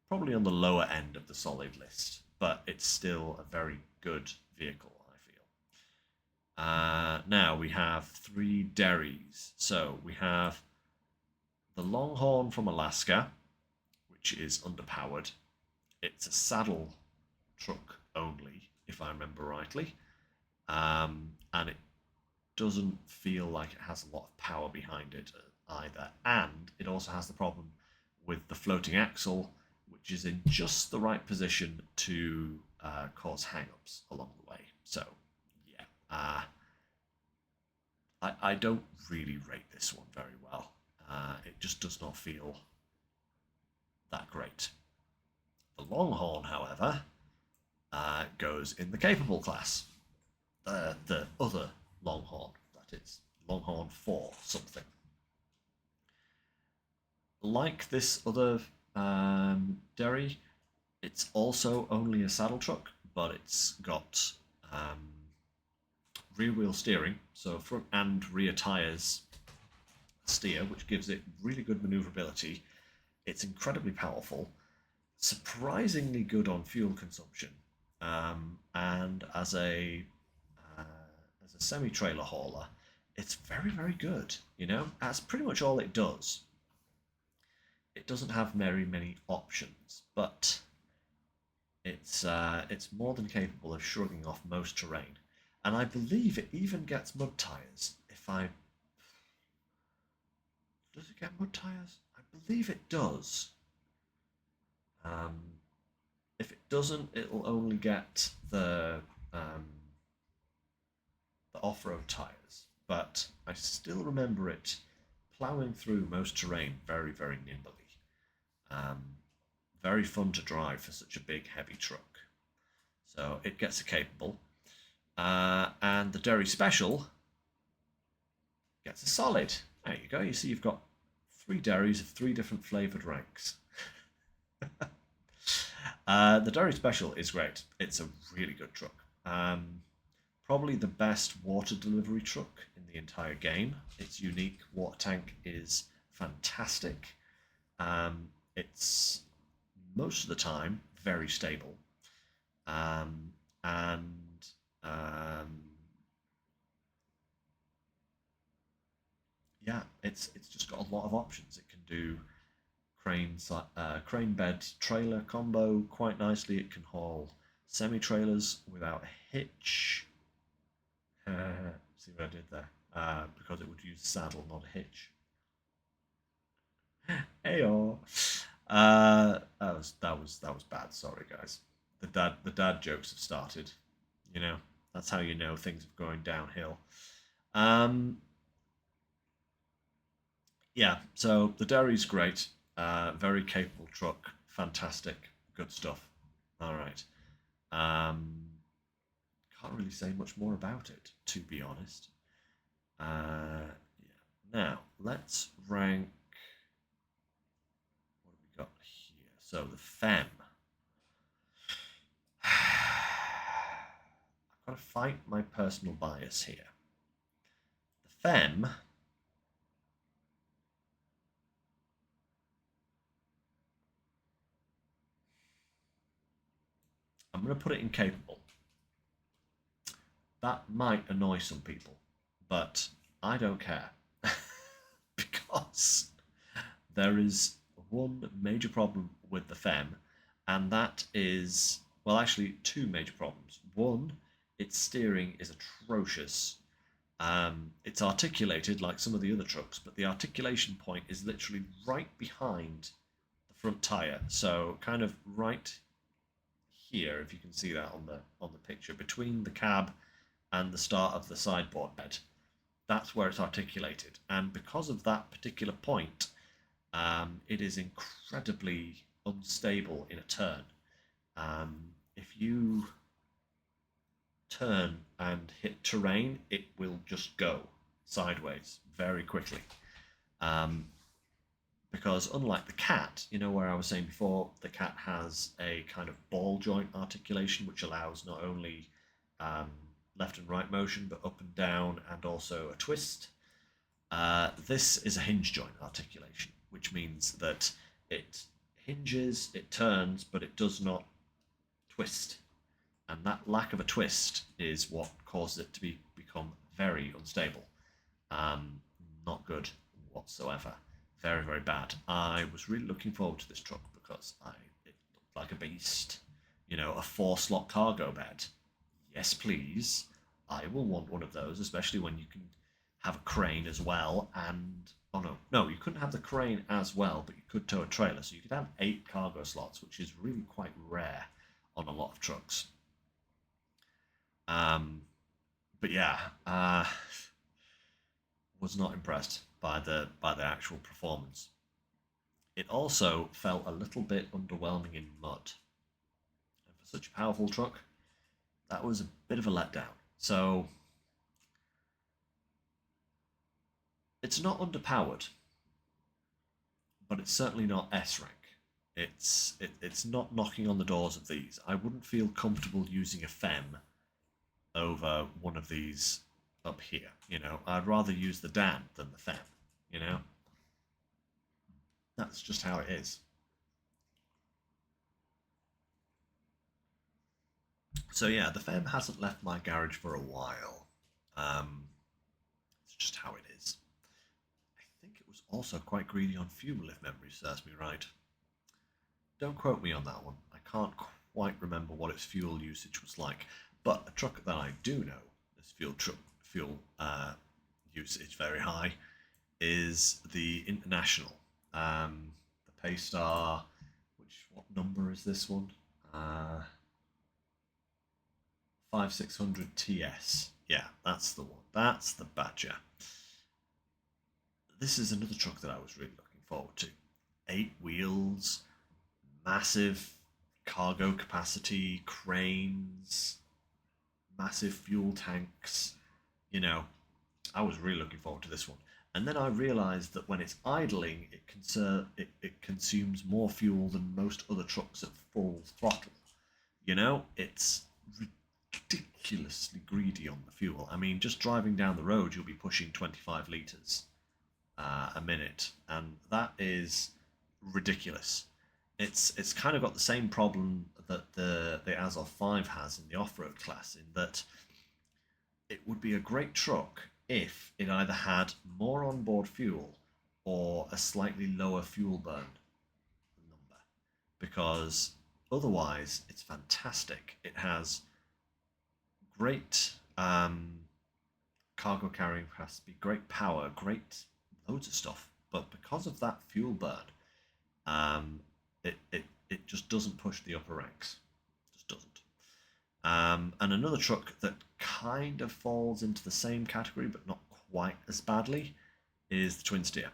Probably on the lower end of the solid list, but it's still a very good vehicle, I feel. Now we have three Derries. So we have the Longhorn from Alaska, which is underpowered. It's a saddle truck only, if I remember rightly, and it doesn't feel like it has a lot of power behind it either. And it also has the problem with the floating axle, which is in just the right position to cause hang-ups along the way. So, yeah, I don't really rate this one very well. It just does not feel that great. The Longhorn, however, goes in the capable class. The other Longhorn, that is, Longhorn 4 something. Like this other Derry, it's also only a saddle truck, but it's got rear wheel steering, so front and rear tyres steer, which gives it really good maneuverability. It's incredibly powerful, surprisingly good on fuel consumption, and as a semi trailer hauler, it's very, very good. That's pretty much all it does. It doesn't have very many options, but It's more than capable of shrugging off most terrain, and I believe it even gets mud tires. If I Does it get mud tires? I believe it does. Um, if it doesn't, it'll only get the off-road tires. But I still remember it ploughing through most terrain very, very nimbly. Um, very fun to drive for such a big, heavy truck. So it gets a capable. And the Derry Special gets a solid. There you go. You see, you've got 3 Derrys of 3 different flavoured ranks. The Derry Special is great. It's a really good truck. Probably the best water delivery truck in the entire game. Its unique water tank is fantastic. It's most of the time very stable. And yeah, it's just got a lot of options. It can do crane bed trailer combo quite nicely. It can haul semi trailers without a hitch. See what I did there? Because it would use a saddle, not a hitch. Heyo. That was bad. Sorry, guys. The dad jokes have started. You know, that's how you know things are going downhill. Um, yeah. So the Derry's great. Very capable truck. Fantastic. Good stuff. All right. Um, can't really say much more about it, to be honest. Yeah. Now let's rank. What have we got here? So the Fem. I've got to fight my personal bias here. The Fem. I'm going to put it in capable. That might annoy some people, but I don't care. Because there is one major problem with the Fem, and that is, well, actually, 2 major problems. One, its steering is atrocious. It's articulated like some of the other trucks, but the articulation point is literally right behind the front tire. So kind of right here, if you can see that on the picture, between the cab and the start of the sideboard bed. That's where it's articulated, and because of that particular point, it is incredibly unstable in a turn. If you turn and hit terrain, it will just go sideways very quickly. Um, because unlike the cat, you know where I was saying before, the cat has a kind of ball joint articulation which allows not only um, left and right motion but up and down and also a twist. This is a hinge joint articulation, which means that it hinges, it turns, but it does not twist. And that lack of a twist is what causes it to become very unstable. Not good whatsoever. Very, very bad. I was really looking forward to this truck because it looked like a beast. You know, a 4-slot cargo bed. Yes, please. I will want one of those, especially when you can have a crane as well. And oh no, you couldn't have the crane as well, but you could tow a trailer, so you could have 8 cargo slots, which is really quite rare on a lot of trucks. But yeah, was not impressed by the actual performance. It also felt a little bit underwhelming in mud, and for such a powerful truck, that was a bit of a letdown. So it's not underpowered, but it's certainly not S rank. It's not knocking on the doors of these. I wouldn't feel comfortable using a Fem over one of these up here. You know, I'd rather use the Dan than the Fem. You know, that's just how it is. So yeah, the Fem hasn't left my garage for a while. It's just how it is. I think it was also quite greedy on fuel, if memory serves me right. Don't quote me on that one. I can't quite remember what its fuel usage was like. But a truck that I do know its fuel usage very high is the International, the Paystar. What number is this one? 5600 TS. Yeah, that's the one. That's the Badger. This is another truck that I was really looking forward to. 8 wheels, massive cargo capacity, cranes, massive fuel tanks. You know, I was really looking forward to this one. And then I realised that when it's idling, it consumes more fuel than most other trucks at full throttle. You know, it's ridiculously greedy on the fuel. I mean, just driving down the road, you'll be pushing 25 litres a minute, and that is ridiculous. It's kind of got the same problem that the Azov 5 has in the off-road class, in that it would be a great truck if it either had more onboard fuel or a slightly lower fuel burn number, because otherwise it's fantastic. It has great cargo carrying capacity, great power, great loads of stuff, but because of that fuel burn, it just doesn't push the upper ranks. Just doesn't. And another truck that kind of falls into the same category, but not quite as badly, is the Twin Steer.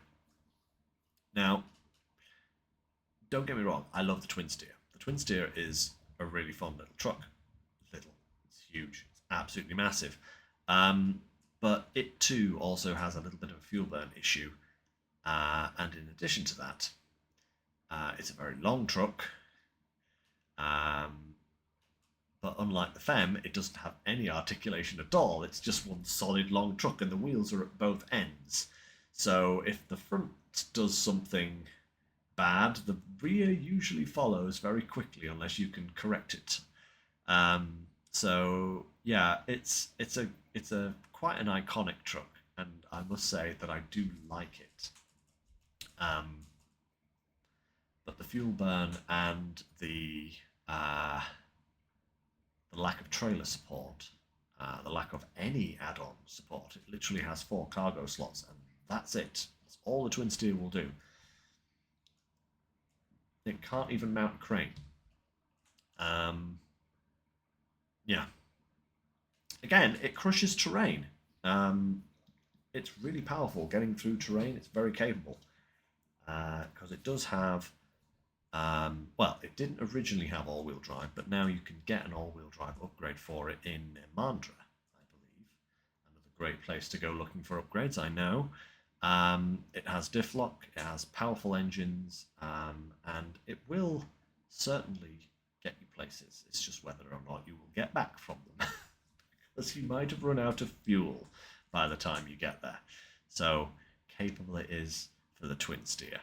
Now, don't get me wrong, I love the Twin Steer. The Twin Steer is a really fun little truck. Little, it's huge, it's absolutely massive. But it too also has a little bit of a fuel burn issue. And in addition to that, it's a very long truck. But unlike the Fem, it doesn't have any articulation at all. It's just one solid long truck, and the wheels are at both ends. So if the front does something bad, the rear usually follows very quickly unless you can correct it. So yeah, it's a quite an iconic truck, and I must say that I do like it. But the fuel burn and the lack of trailer support, the lack of any add-on support. It literally has 4 cargo slots, and that's it. That's all the Twin Steer will do. It can't even mount a crane. Yeah. Again, it crushes terrain. It's really powerful getting through terrain. It's very capable, because it does have. Well, it didn't originally have all-wheel drive, but now you can get an all-wheel drive upgrade for it in Mandra, I believe. Another great place to go looking for upgrades, I know. It has diff lock, it has powerful engines, and it will certainly get you places. It's just whether or not you will get back from them, because you might have run out of fuel by the time you get there. So capable it is for the Twin Steer.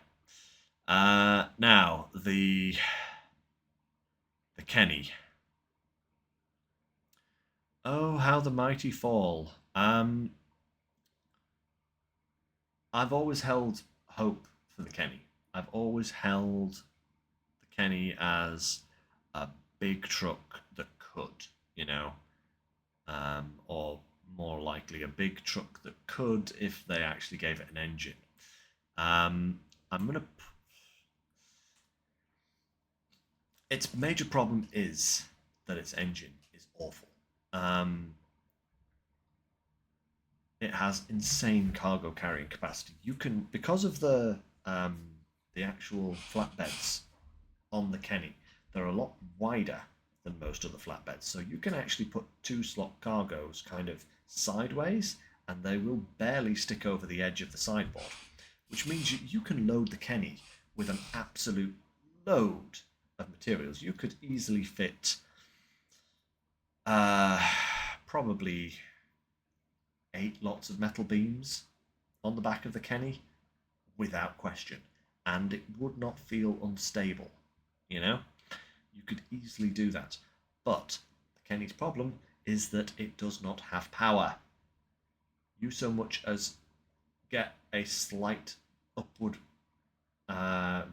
Now, the Kenny. Oh, how the mighty fall. I've always held hope for the Kenny. I've always held the Kenny as a big truck that could, or more likely a big truck that could if they actually gave it an engine. I'm going to... Its major problem is that its engine is awful. It has insane cargo carrying capacity. You can, because of the actual flatbeds on the Kenny, they're a lot wider than most other flatbeds. So you can actually put 2 slot cargoes kind of sideways, and they will barely stick over the edge of the sideboard, which means you can load the Kenny with an absolute load of materials. You could easily fit probably 8 lots of metal beams on the back of the Kenny without question, and it would not feel unstable. You could easily do that. But the Kenny's problem is that it does not have power. You so much as get a slight upward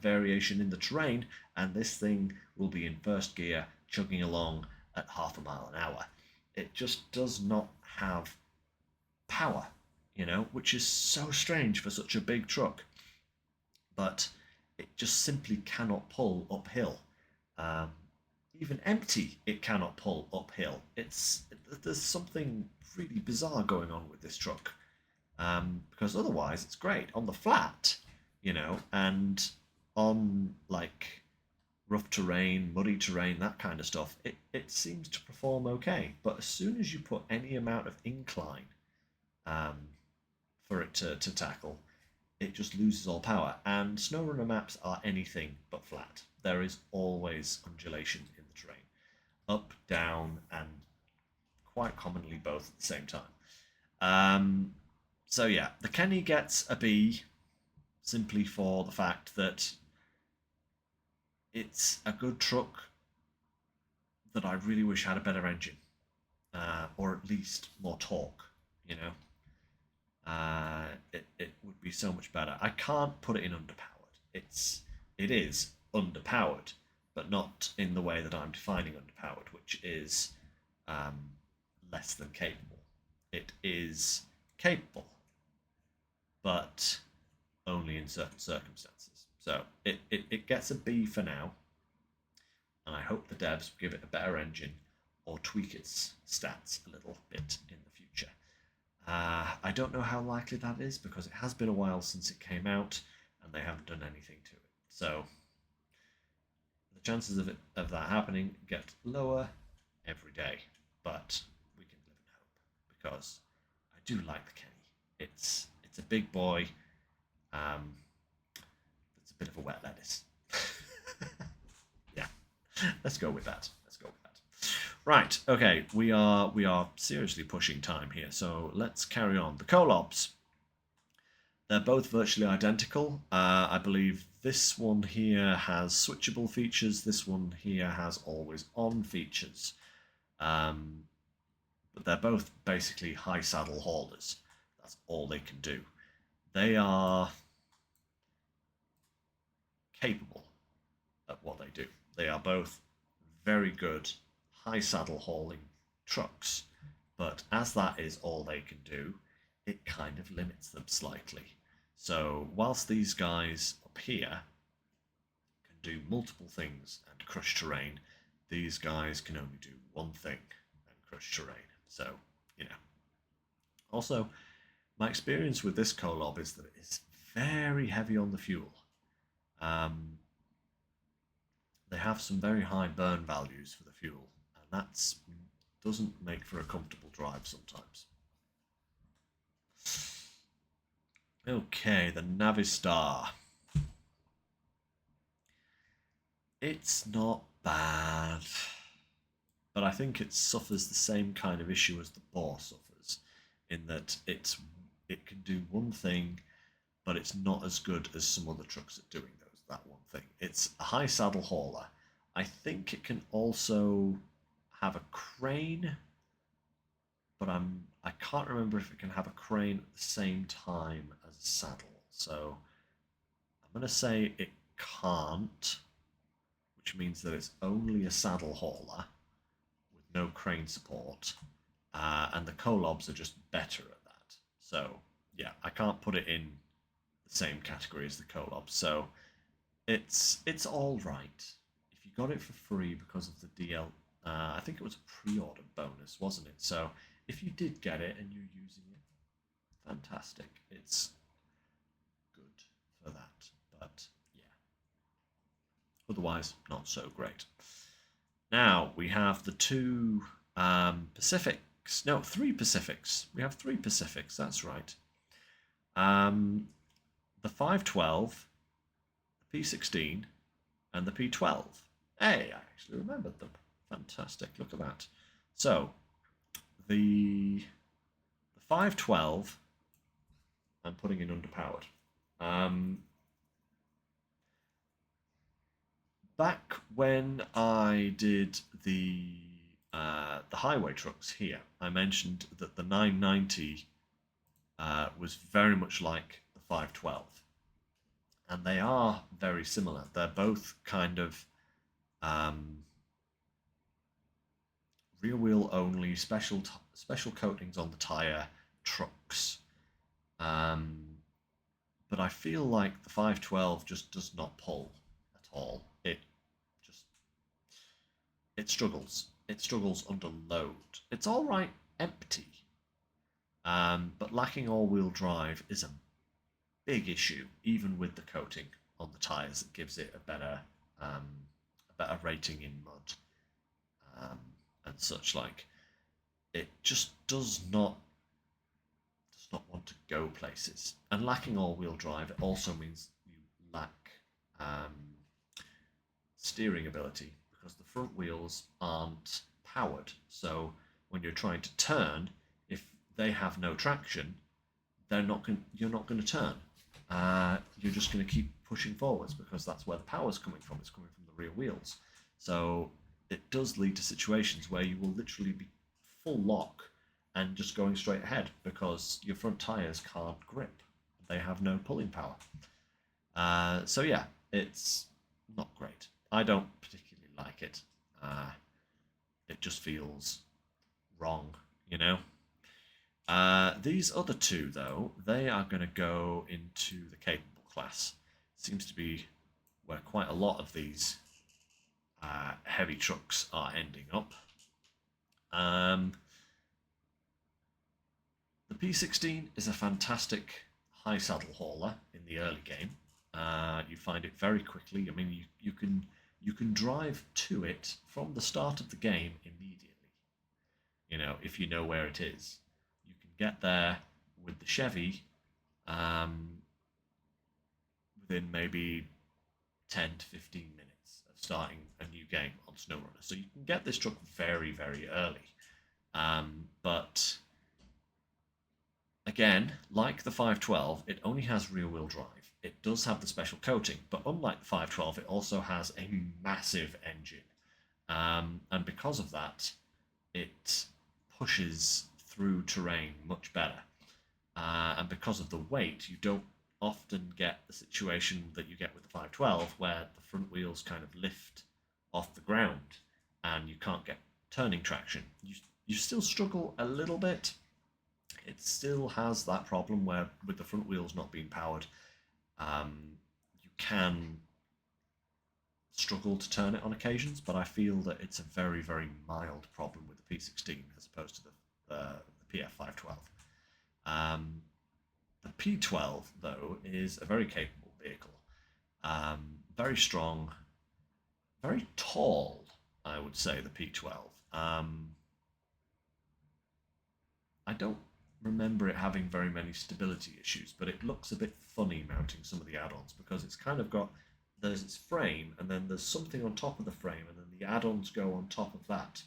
variation in the terrain, and this thing will be in first gear, chugging along at 0.5 miles an hour. It just does not have power, which is so strange for such a big truck. But it just simply cannot pull uphill. Um, Even empty, it cannot pull uphill. There's something really bizarre going on with this truck, because otherwise it's great on the flat, and on like rough terrain, muddy terrain, that kind of stuff. It seems to perform okay, but as soon as you put any amount of incline um, for it to tackle, it just loses all power. And SnowRunner maps are anything but flat. There is always undulation in the terrain, up, down, and quite commonly both at the same time. So yeah, the Kenny gets a B simply for the fact that it's a good truck that I really wish had a better engine, or at least more torque. You know, it would be so much better. I can't put it in underpowered. It is underpowered, but not in the way that I'm defining underpowered, which is um, less than capable. It is capable, but only in certain circumstances. So it gets a B for now, and I hope the devs give it a better engine or tweak its stats a little bit in the future. I don't know how likely that is because it has been a while since it came out and they haven't done anything to it. So the chances of that happening get lower every day, but we can live in hope because I do like the Kenny. It's a big boy. It's a bit of a wet lettuce. Yeah, let's go with that. Right, okay, we are seriously pushing time here, so let's carry on. The Colobs, they're both virtually identical. I believe this one here has switchable features. This one here has always on features. But they're both basically high saddle haulers. That's all they can do. They are capable at what they do. They are both very good high saddle hauling trucks, but as that is all they can do, it kind of limits them slightly. So whilst these guys up here can do multiple things and crush terrain, these guys can only do one thing and crush terrain. So, Also, my experience with this Kolob is that it's very heavy on the fuel. They have some very high burn values for the fuel, and that doesn't make for a comfortable drive sometimes. Okay, the Navistar. It's not bad, but I think it suffers the same kind of issue as the Boar suffers, in that it can do one thing, but it's not as good as some other trucks at doing that one thing. It's a high saddle hauler. I think it can also have a crane, but I can't remember if it can have a crane at the same time as a saddle. So I'm going to say it can't, which means that it's only a saddle hauler with no crane support, and the Colobs are just better at that. So yeah, I can't put it in the same category as the Colobs. So it's all right. If you got it for free because of the DL, I think it was a pre-order bonus, wasn't it? So if you did get it and you're using it, fantastic. It's good for that, but yeah. Otherwise, not so great. Now we have the two Pacifics. No, three Pacifics. We have three Pacifics. That's right. The 512. P16 and the P12. Hey, I actually remembered them. Fantastic. Look at that. So, the 512, I'm putting in underpowered. Back when I did the highway trucks here, I mentioned that the 990 was very much like the 512. And they are very similar. They're both kind of rear wheel only, special coatings on the tire, trucks. Um, but I feel like the 512 just does not pull at all. Just it struggles. It struggles under load. It's all right empty, but lacking all-wheel drive is a big issue, even with the coating on the tires that gives it a better rating in mud um, and such like. It just does not want to go places. And lacking all-wheel drive it also means you lack um, steering ability because the front wheels aren't powered. So when you're trying to turn, if they have no traction, you're not going to turn. You're just going to keep pushing forwards because that's where the power's coming from. It's coming from the rear wheels. So it does lead to situations where you will literally be full lock and just going straight ahead because your front tires can't grip. They have no pulling power. So yeah, it's not great. I don't particularly like it. It just feels wrong, you know? These other two, though, they are going to go into the capable class. Seems to be where quite a lot of these heavy trucks are ending up. The P16 is a fantastic high saddle hauler in the early game. You find it very quickly. I mean, you can drive to it from the start of the game immediately. You know, if you know where it is, you can get there with the Chevy within maybe 10 to 15 minutes of starting a new game on SnowRunner. So you can get this truck very, very early. But again, like the 512, it only has rear-wheel drive. It does have the special coating, but unlike the 512, it also has a massive engine. And because of that, it pushes through terrain much better. And because of the weight, you don't often get the situation that you get with the 512, where the front wheels kind of lift off the ground and you can't get turning traction. You still struggle a little bit. It still has that problem where, with the front wheels not being powered, you can struggle to turn it on occasions, but I feel that it's a very, very mild problem with the P16 as opposed to the PF512. The P12, though, is a very capable vehicle. Very strong, very tall, I would say, the P12. I don't remember it having very many stability issues, but it looks a bit funny mounting some of the add-ons because it's kind of got, there's its frame and then there's something on top of the frame and then the add-ons go on top of that.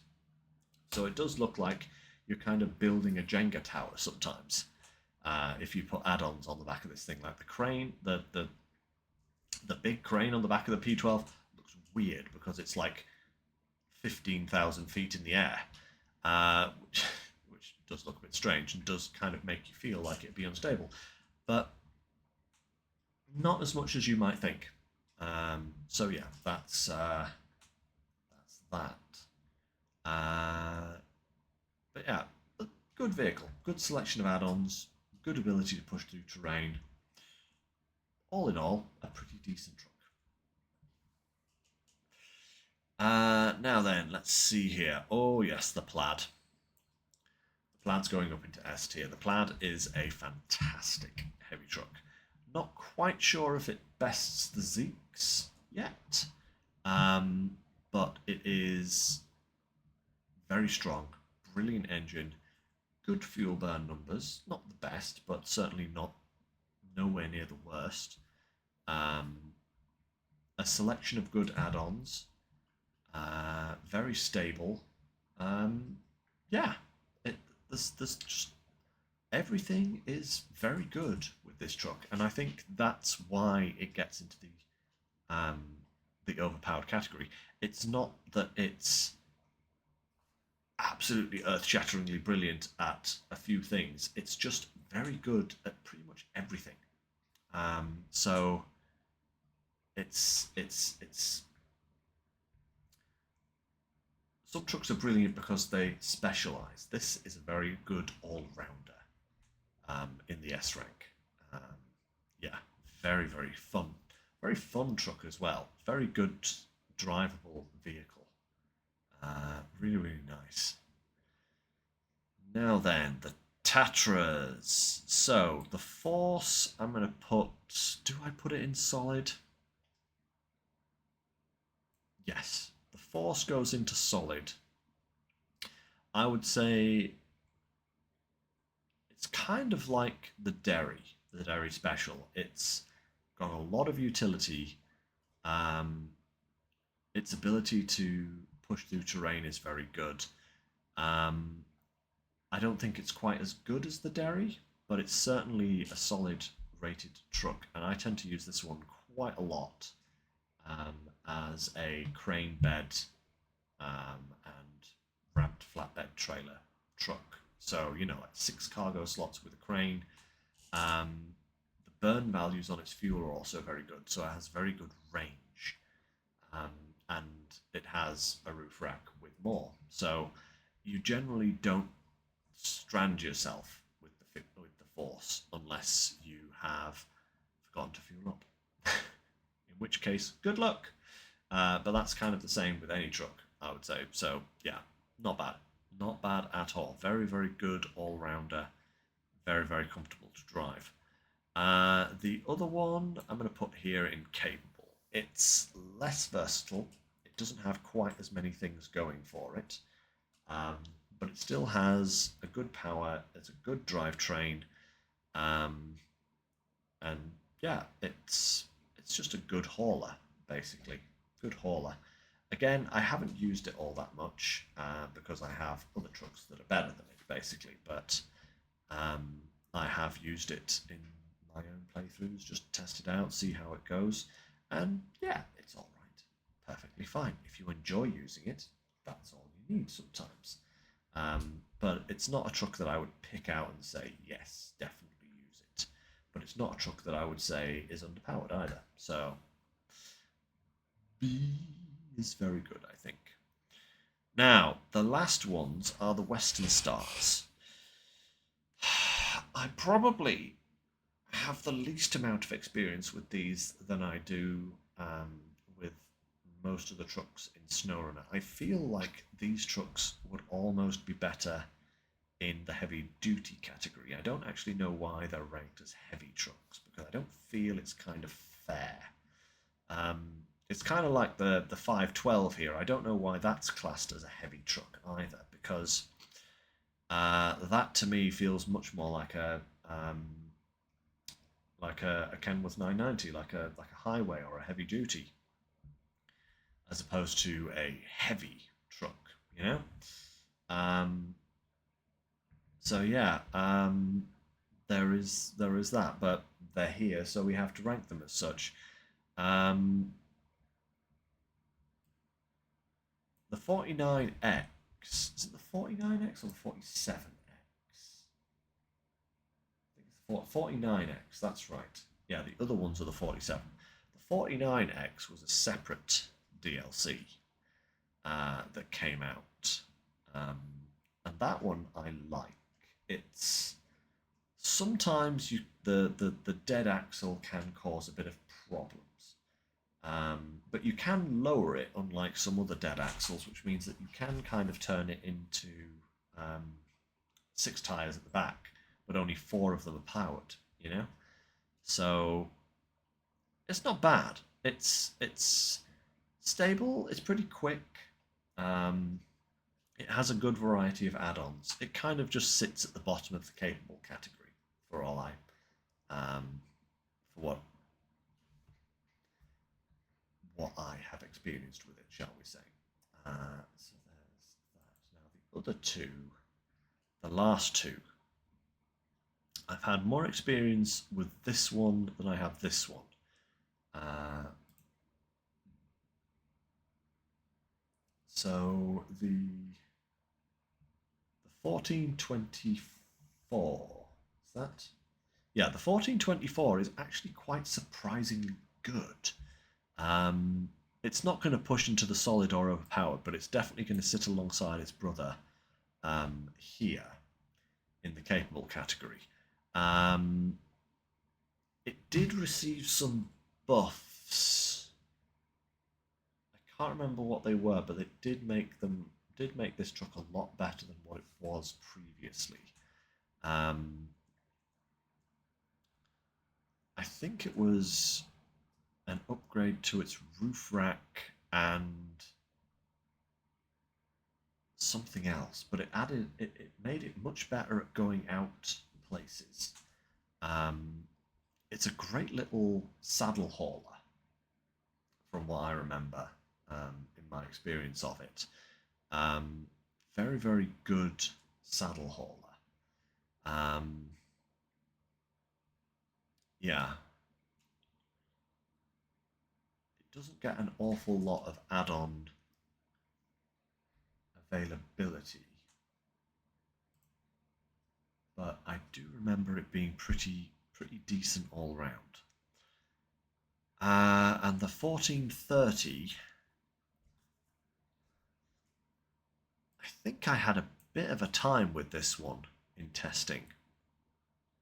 So it does look like you're kind of building a Jenga tower sometimes if you put add-ons on the back of this thing, like the crane, the big crane on the back of the P12 looks weird because it's like 15,000 feet in the air, which does look a bit strange and does kind of make you feel like it'd be unstable, but not as much as you might think. So yeah, that's that. But yeah, a good vehicle, good selection of add-ons, good ability to push through terrain. All in all, a pretty decent truck. Now then, let's see here. Oh yes, the Plaid. The Plaid's going up into S tier. The Plaid is a fantastic heavy truck. Not quite sure if it bests the Zeeks yet, but it is very strong, brilliant engine, good fuel burn numbers. Not the best, but certainly nowhere near the worst. A selection of good add-ons. Very stable. Yeah, there's just everything is very good with this truck, and I think that's why it gets into the overpowered category. It's not that it's absolutely earth-shatteringly brilliant at a few things. It's just very good at pretty much everything. So it's Some trucks are brilliant because they specialise. This is a very good all-rounder in the S rank. Um, yeah, very fun. Very fun truck as well. Very good drivable vehicle. Really nice. Now then, the Tatras. So, the Force, I'm going to put... Do I put it in solid? Yes. The Force goes into solid. I would say it's kind of like the Derry Special. It's got a lot of utility. Its ability to push through terrain is very good. I don't think it's quite as good as the Derry, but it's certainly a solid rated truck, and I tend to use this one quite a lot as a crane bed and ramped flatbed trailer truck. So, you know, like 6 cargo slots with a crane. The burn values on its fuel are also very good, so it has very good range. And it has a roof rack with more. So you generally don't strand yourself with the Force unless you have forgotten to fuel up. In which case, good luck. But that's kind of the same with any truck, I would say. So yeah, not bad. Not bad at all. Very good all-rounder. Very comfortable to drive. The other one I'm going to put here in capable. It's less versatile. It doesn't have quite as many things going for it. But it still has a good power. It's a good drivetrain. And yeah, it's just a good hauler, basically. Good hauler. Again, I haven't used it all that much because I have other trucks that are better than it, basically. But I have used it in my own playthroughs, just test it out, see how it goes. And yeah, it's all right. Perfectly fine. If you enjoy using it, that's all you need sometimes. But it's not a truck that I would pick out and say, yes, definitely use it. But it's not a truck that I would say is underpowered either. So B is very good, I think. Now, the last ones are the Western Stars. I probably have the least amount of experience with these than I do with most of the trucks in SnowRunner. I feel like these trucks would almost be better in the heavy duty category. I don't actually know why they're ranked as heavy trucks because I don't feel it's kind of fair. It's kind of like the 512 here. I don't know why that's classed as a heavy truck either because that to me feels much more like a Kenworth 990, like a highway or a heavy duty, as opposed to a heavy truck, you know. So yeah, there is that, but they're here, so we have to rank them as such. The 49X, is it the 49X or the 47X? I think it's the 49X, that's right. Yeah, the other ones are the 47. The 49X was a separate DLC that came out. And that one I like. It's sometimes the dead axle can cause a bit of problems. But you can lower it, unlike some other dead axles, which means that you can kind of turn it into 6 tyres at the back, but only 4 of them are powered, you know? So it's not bad. It's stable, it's pretty quick. It has a good variety of add-ons. It kind of just sits at the bottom of the capable category for all for what I have experienced with it, shall we say. So there's that. Now the other two, the last two, I've had more experience with this one than I have this one. So the 1424, is that? Yeah, the 1424 is actually quite surprisingly good. it's not going to push into the solid or overpowered, but it's definitely going to sit alongside its brother here in the capable category. Um, it did receive some buffs. I can't remember what they were, but it did make this truck a lot better than what it was previously. Um, I think it was an upgrade to its roof rack and something else, but it made it much better at going out places. Um, it's a great little saddle hauler, from what I remember in my experience of it. Um, very, very good saddle hauler. Um, yeah, it doesn't get an awful lot of add-on availability, but I do remember it being pretty decent all round. And the 1430, I think I had a bit of a time with this one in testing,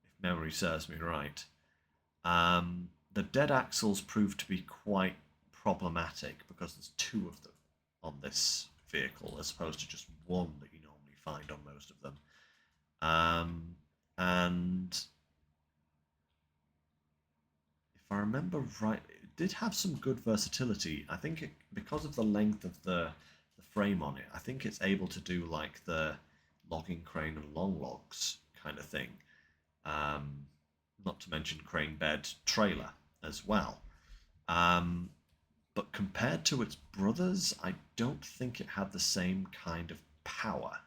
if memory serves me right. The dead axles proved to be quite problematic because there's two of them on this vehicle as opposed to just one that you normally find on most of them. And if I remember right, it did have some good versatility. I think because of the length of the frame on it, I think it's able to do like the logging crane and long logs kind of thing. Um, Not to mention crane bed trailer as well. Um, but compared to its brothers, I don't think it had the same kind of power.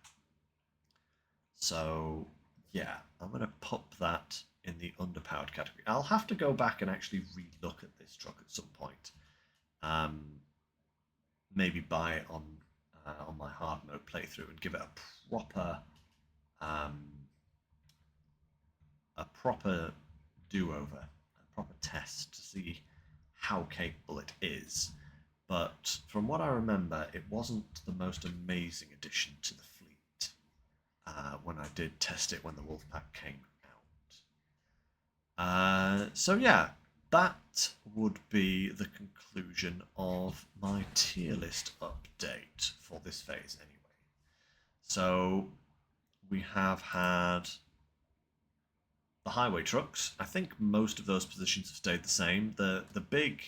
So, yeah, I'm going to pop that in the underpowered category. I'll have to go back and actually re-look at this truck at some point. Um, Maybe buy it on my hard mode playthrough and give it um, a proper do-over, a proper test to see how capable it is. But from what I remember, it wasn't the most amazing addition to the fleet when I did test it when the Wolfpack came out. So yeah, that would be the conclusion of my tier list update for this phase anyway. So we have had the highway trucks. I think most of those positions have stayed the same. The big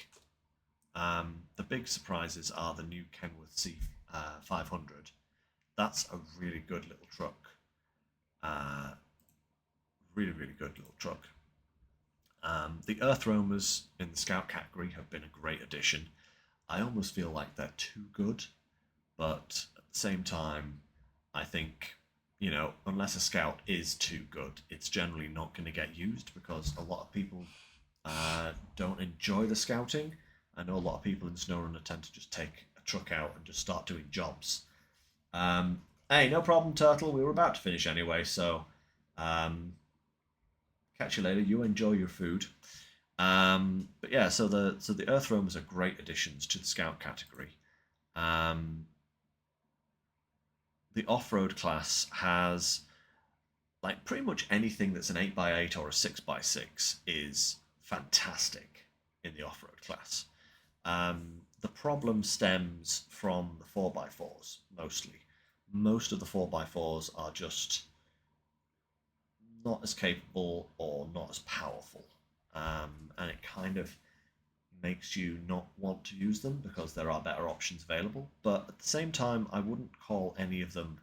surprises are the new Kenworth C500. That's a really good little truck. Uh, really good little truck. The Earth Roamers in the Scout category have been a great addition. I almost feel like they're too good, but at the same time, I think, unless a Scout is too good, it's generally not going to get used because a lot of people don't enjoy the Scouting. I know a lot of people in SnowRunner tend to just take a truck out and just start doing jobs. Hey, no problem, Turtle. We were about to finish anyway, so um, catch you later. You enjoy your food. But yeah, so the Earth Roamers are great additions to the Scout category. The off-road class has like pretty much anything that's an 8x8 or a 6x6 is fantastic in the off-road class. The problem stems from the 4x4s mostly. Most of the 4x4s are just not as capable or not as powerful. And it kind of makes you not want to use them because there are better options available. But at the same time, I wouldn't call any of them,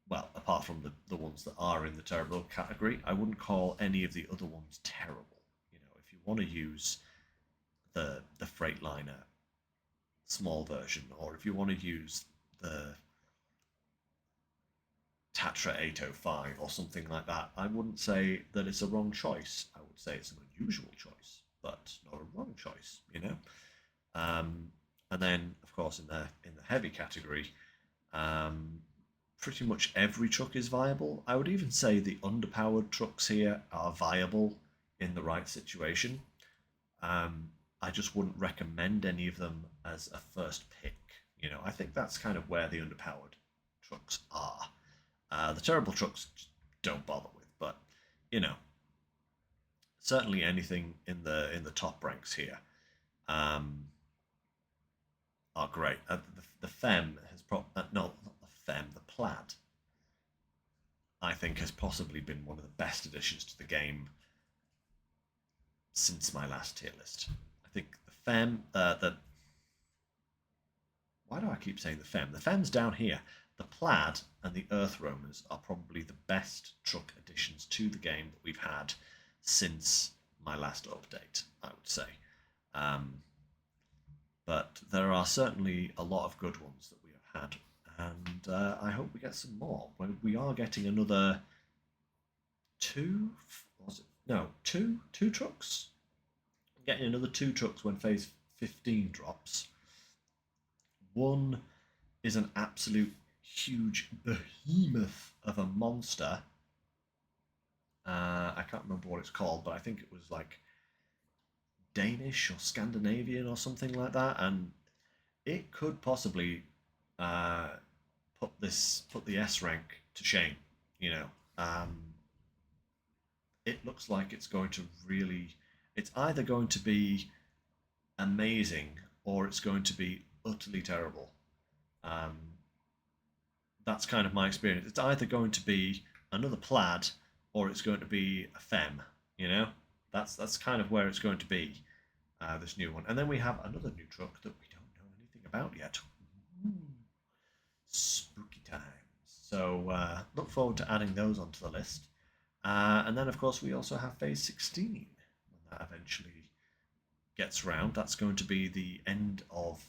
well, apart from the ones that are in the terrible category, I wouldn't call any of the other ones terrible. If you want to use the Freightliner small version, or if you want to use the Tatra 805 or something like that, I wouldn't say that it's a wrong choice. I would say it's an unusual choice, but not a wrong choice, And then, of course, in the heavy category, pretty much every truck is viable. I would even say the underpowered trucks here are viable in the right situation. I just wouldn't recommend any of them as a first pick. I think that's kind of where the underpowered trucks are. The terrible trucks don't bother with, but you know, certainly anything in the top ranks here um, are great. The Fem has no, not the Fem, the Plaid. I think has possibly been one of the best additions to the game since my last tier list. I think the Fem, the why do I keep saying the Fem? The Fem's down here. The Plaid and the Earth Roamers are probably the best truck additions to the game that we've had since my last update, I would say. Um, but there are certainly a lot of good ones that we have had, and I hope we get some more. We are getting another two, was it? No, two trucks. I'm getting another two trucks when phase 15 drops. One is an absolute huge behemoth of a monster. I can't remember what it's called, but I think it was like Danish or Scandinavian or something like that, and it could possibly uh, put the S rank to shame. You know, it looks like it's going to really. It's either going to be amazing or it's going to be utterly terrible. Um, that's kind of my experience. It's either going to be another Plaid or it's going to be a Fem. You know, that's kind of where it's going to be. This new one, and then we have another new truck that we don't know anything about yet. Ooh, spooky times. So look forward to adding those onto the list. And then, of course, we also have phase 16 when that eventually gets round. That's going to be the end of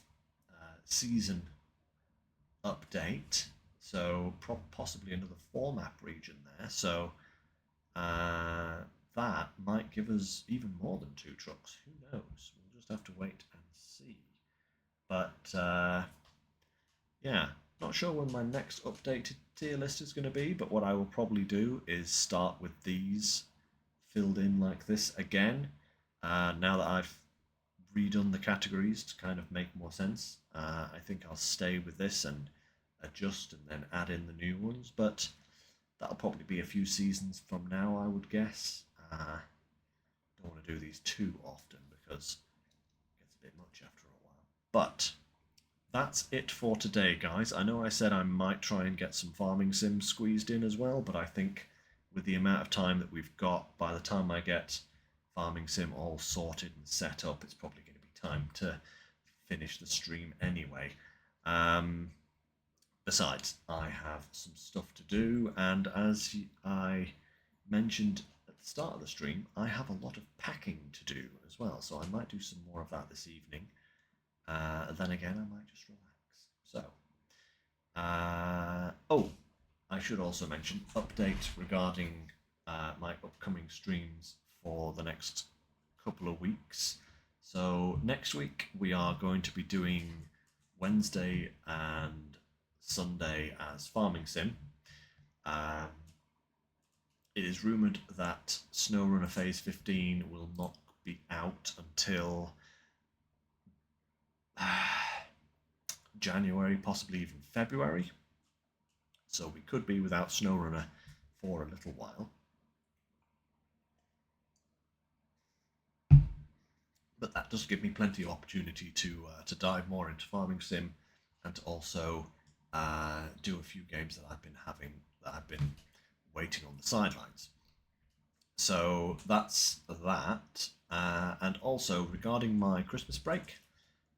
season update. So possibly another 4-map region there. So that might give us even more than 2 trucks. Who knows? We'll just have to wait and see. But yeah, not sure when my next updated tier list is going to be, but what I will probably do is start with these filled in like this again. Now that I've redone the categories to kind of make more sense, I think I'll stay with this and adjust and then add in the new ones, but that'll probably be a few seasons from now, I would guess. Don't want to do these too often because it gets a bit much after a while. But that's it for today, guys. I know I said I might try and get some farming sims squeezed in as well, but I think with the amount of time that we've got, by the time I get farming sim all sorted and set up, it's probably going to be time to finish the stream anyway. Besides, I have some stuff to do, and as I mentioned at the start of the stream, I have a lot of packing to do as well, so I might do some more of that this evening. Then again, I might just relax. So, oh, I should also mention update regarding my upcoming streams for the next couple of weeks. So next week we are going to be doing Wednesday and Sunday as Farming Sim. It is rumoured that SnowRunner Phase 15 will not be out until January, possibly even February. So we could be without SnowRunner for a little while. But that does give me plenty of opportunity to dive more into Farming Sim and to also do a few games that I've been waiting on the sidelines. So that's that. And also regarding my Christmas break,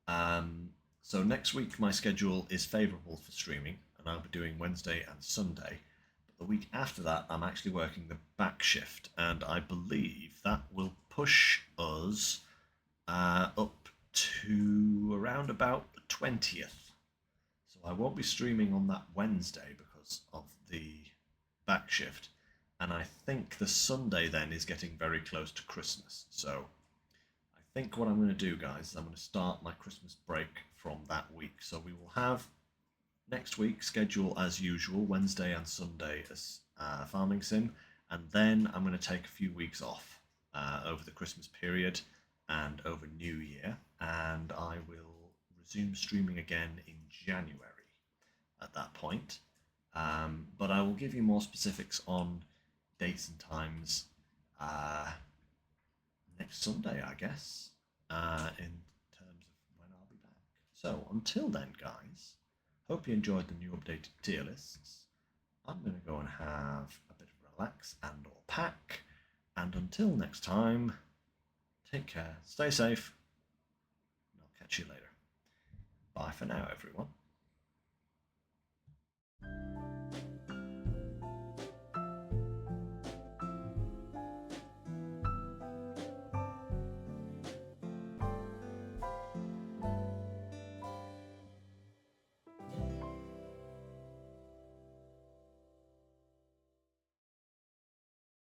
so next week my schedule is favourable for streaming, and I'll be doing Wednesday and Sunday. But the week after that, I'm actually working the back shift, and I believe that will push us up to around about the 20th. So I won't be streaming on that Wednesday because of the back shift, and I think the Sunday then is getting very close to Christmas. So I think what I'm going to do, guys, is I'm going to start my Christmas break from that week. So we will have next week schedule as usual, Wednesday and Sunday as Farming Sim, and then I'm going to take a few weeks off over the Christmas period, and over New Year, and I will resume streaming again in January at that point. But I will give you more specifics on dates and times next Sunday, I guess, in terms of when I'll be back. So until then, guys, hope you enjoyed the new updated tier lists. I'm going to go and have a bit of relax and or pack. And until next time, take care, stay safe, and I'll catch you later. Bye for now, everyone.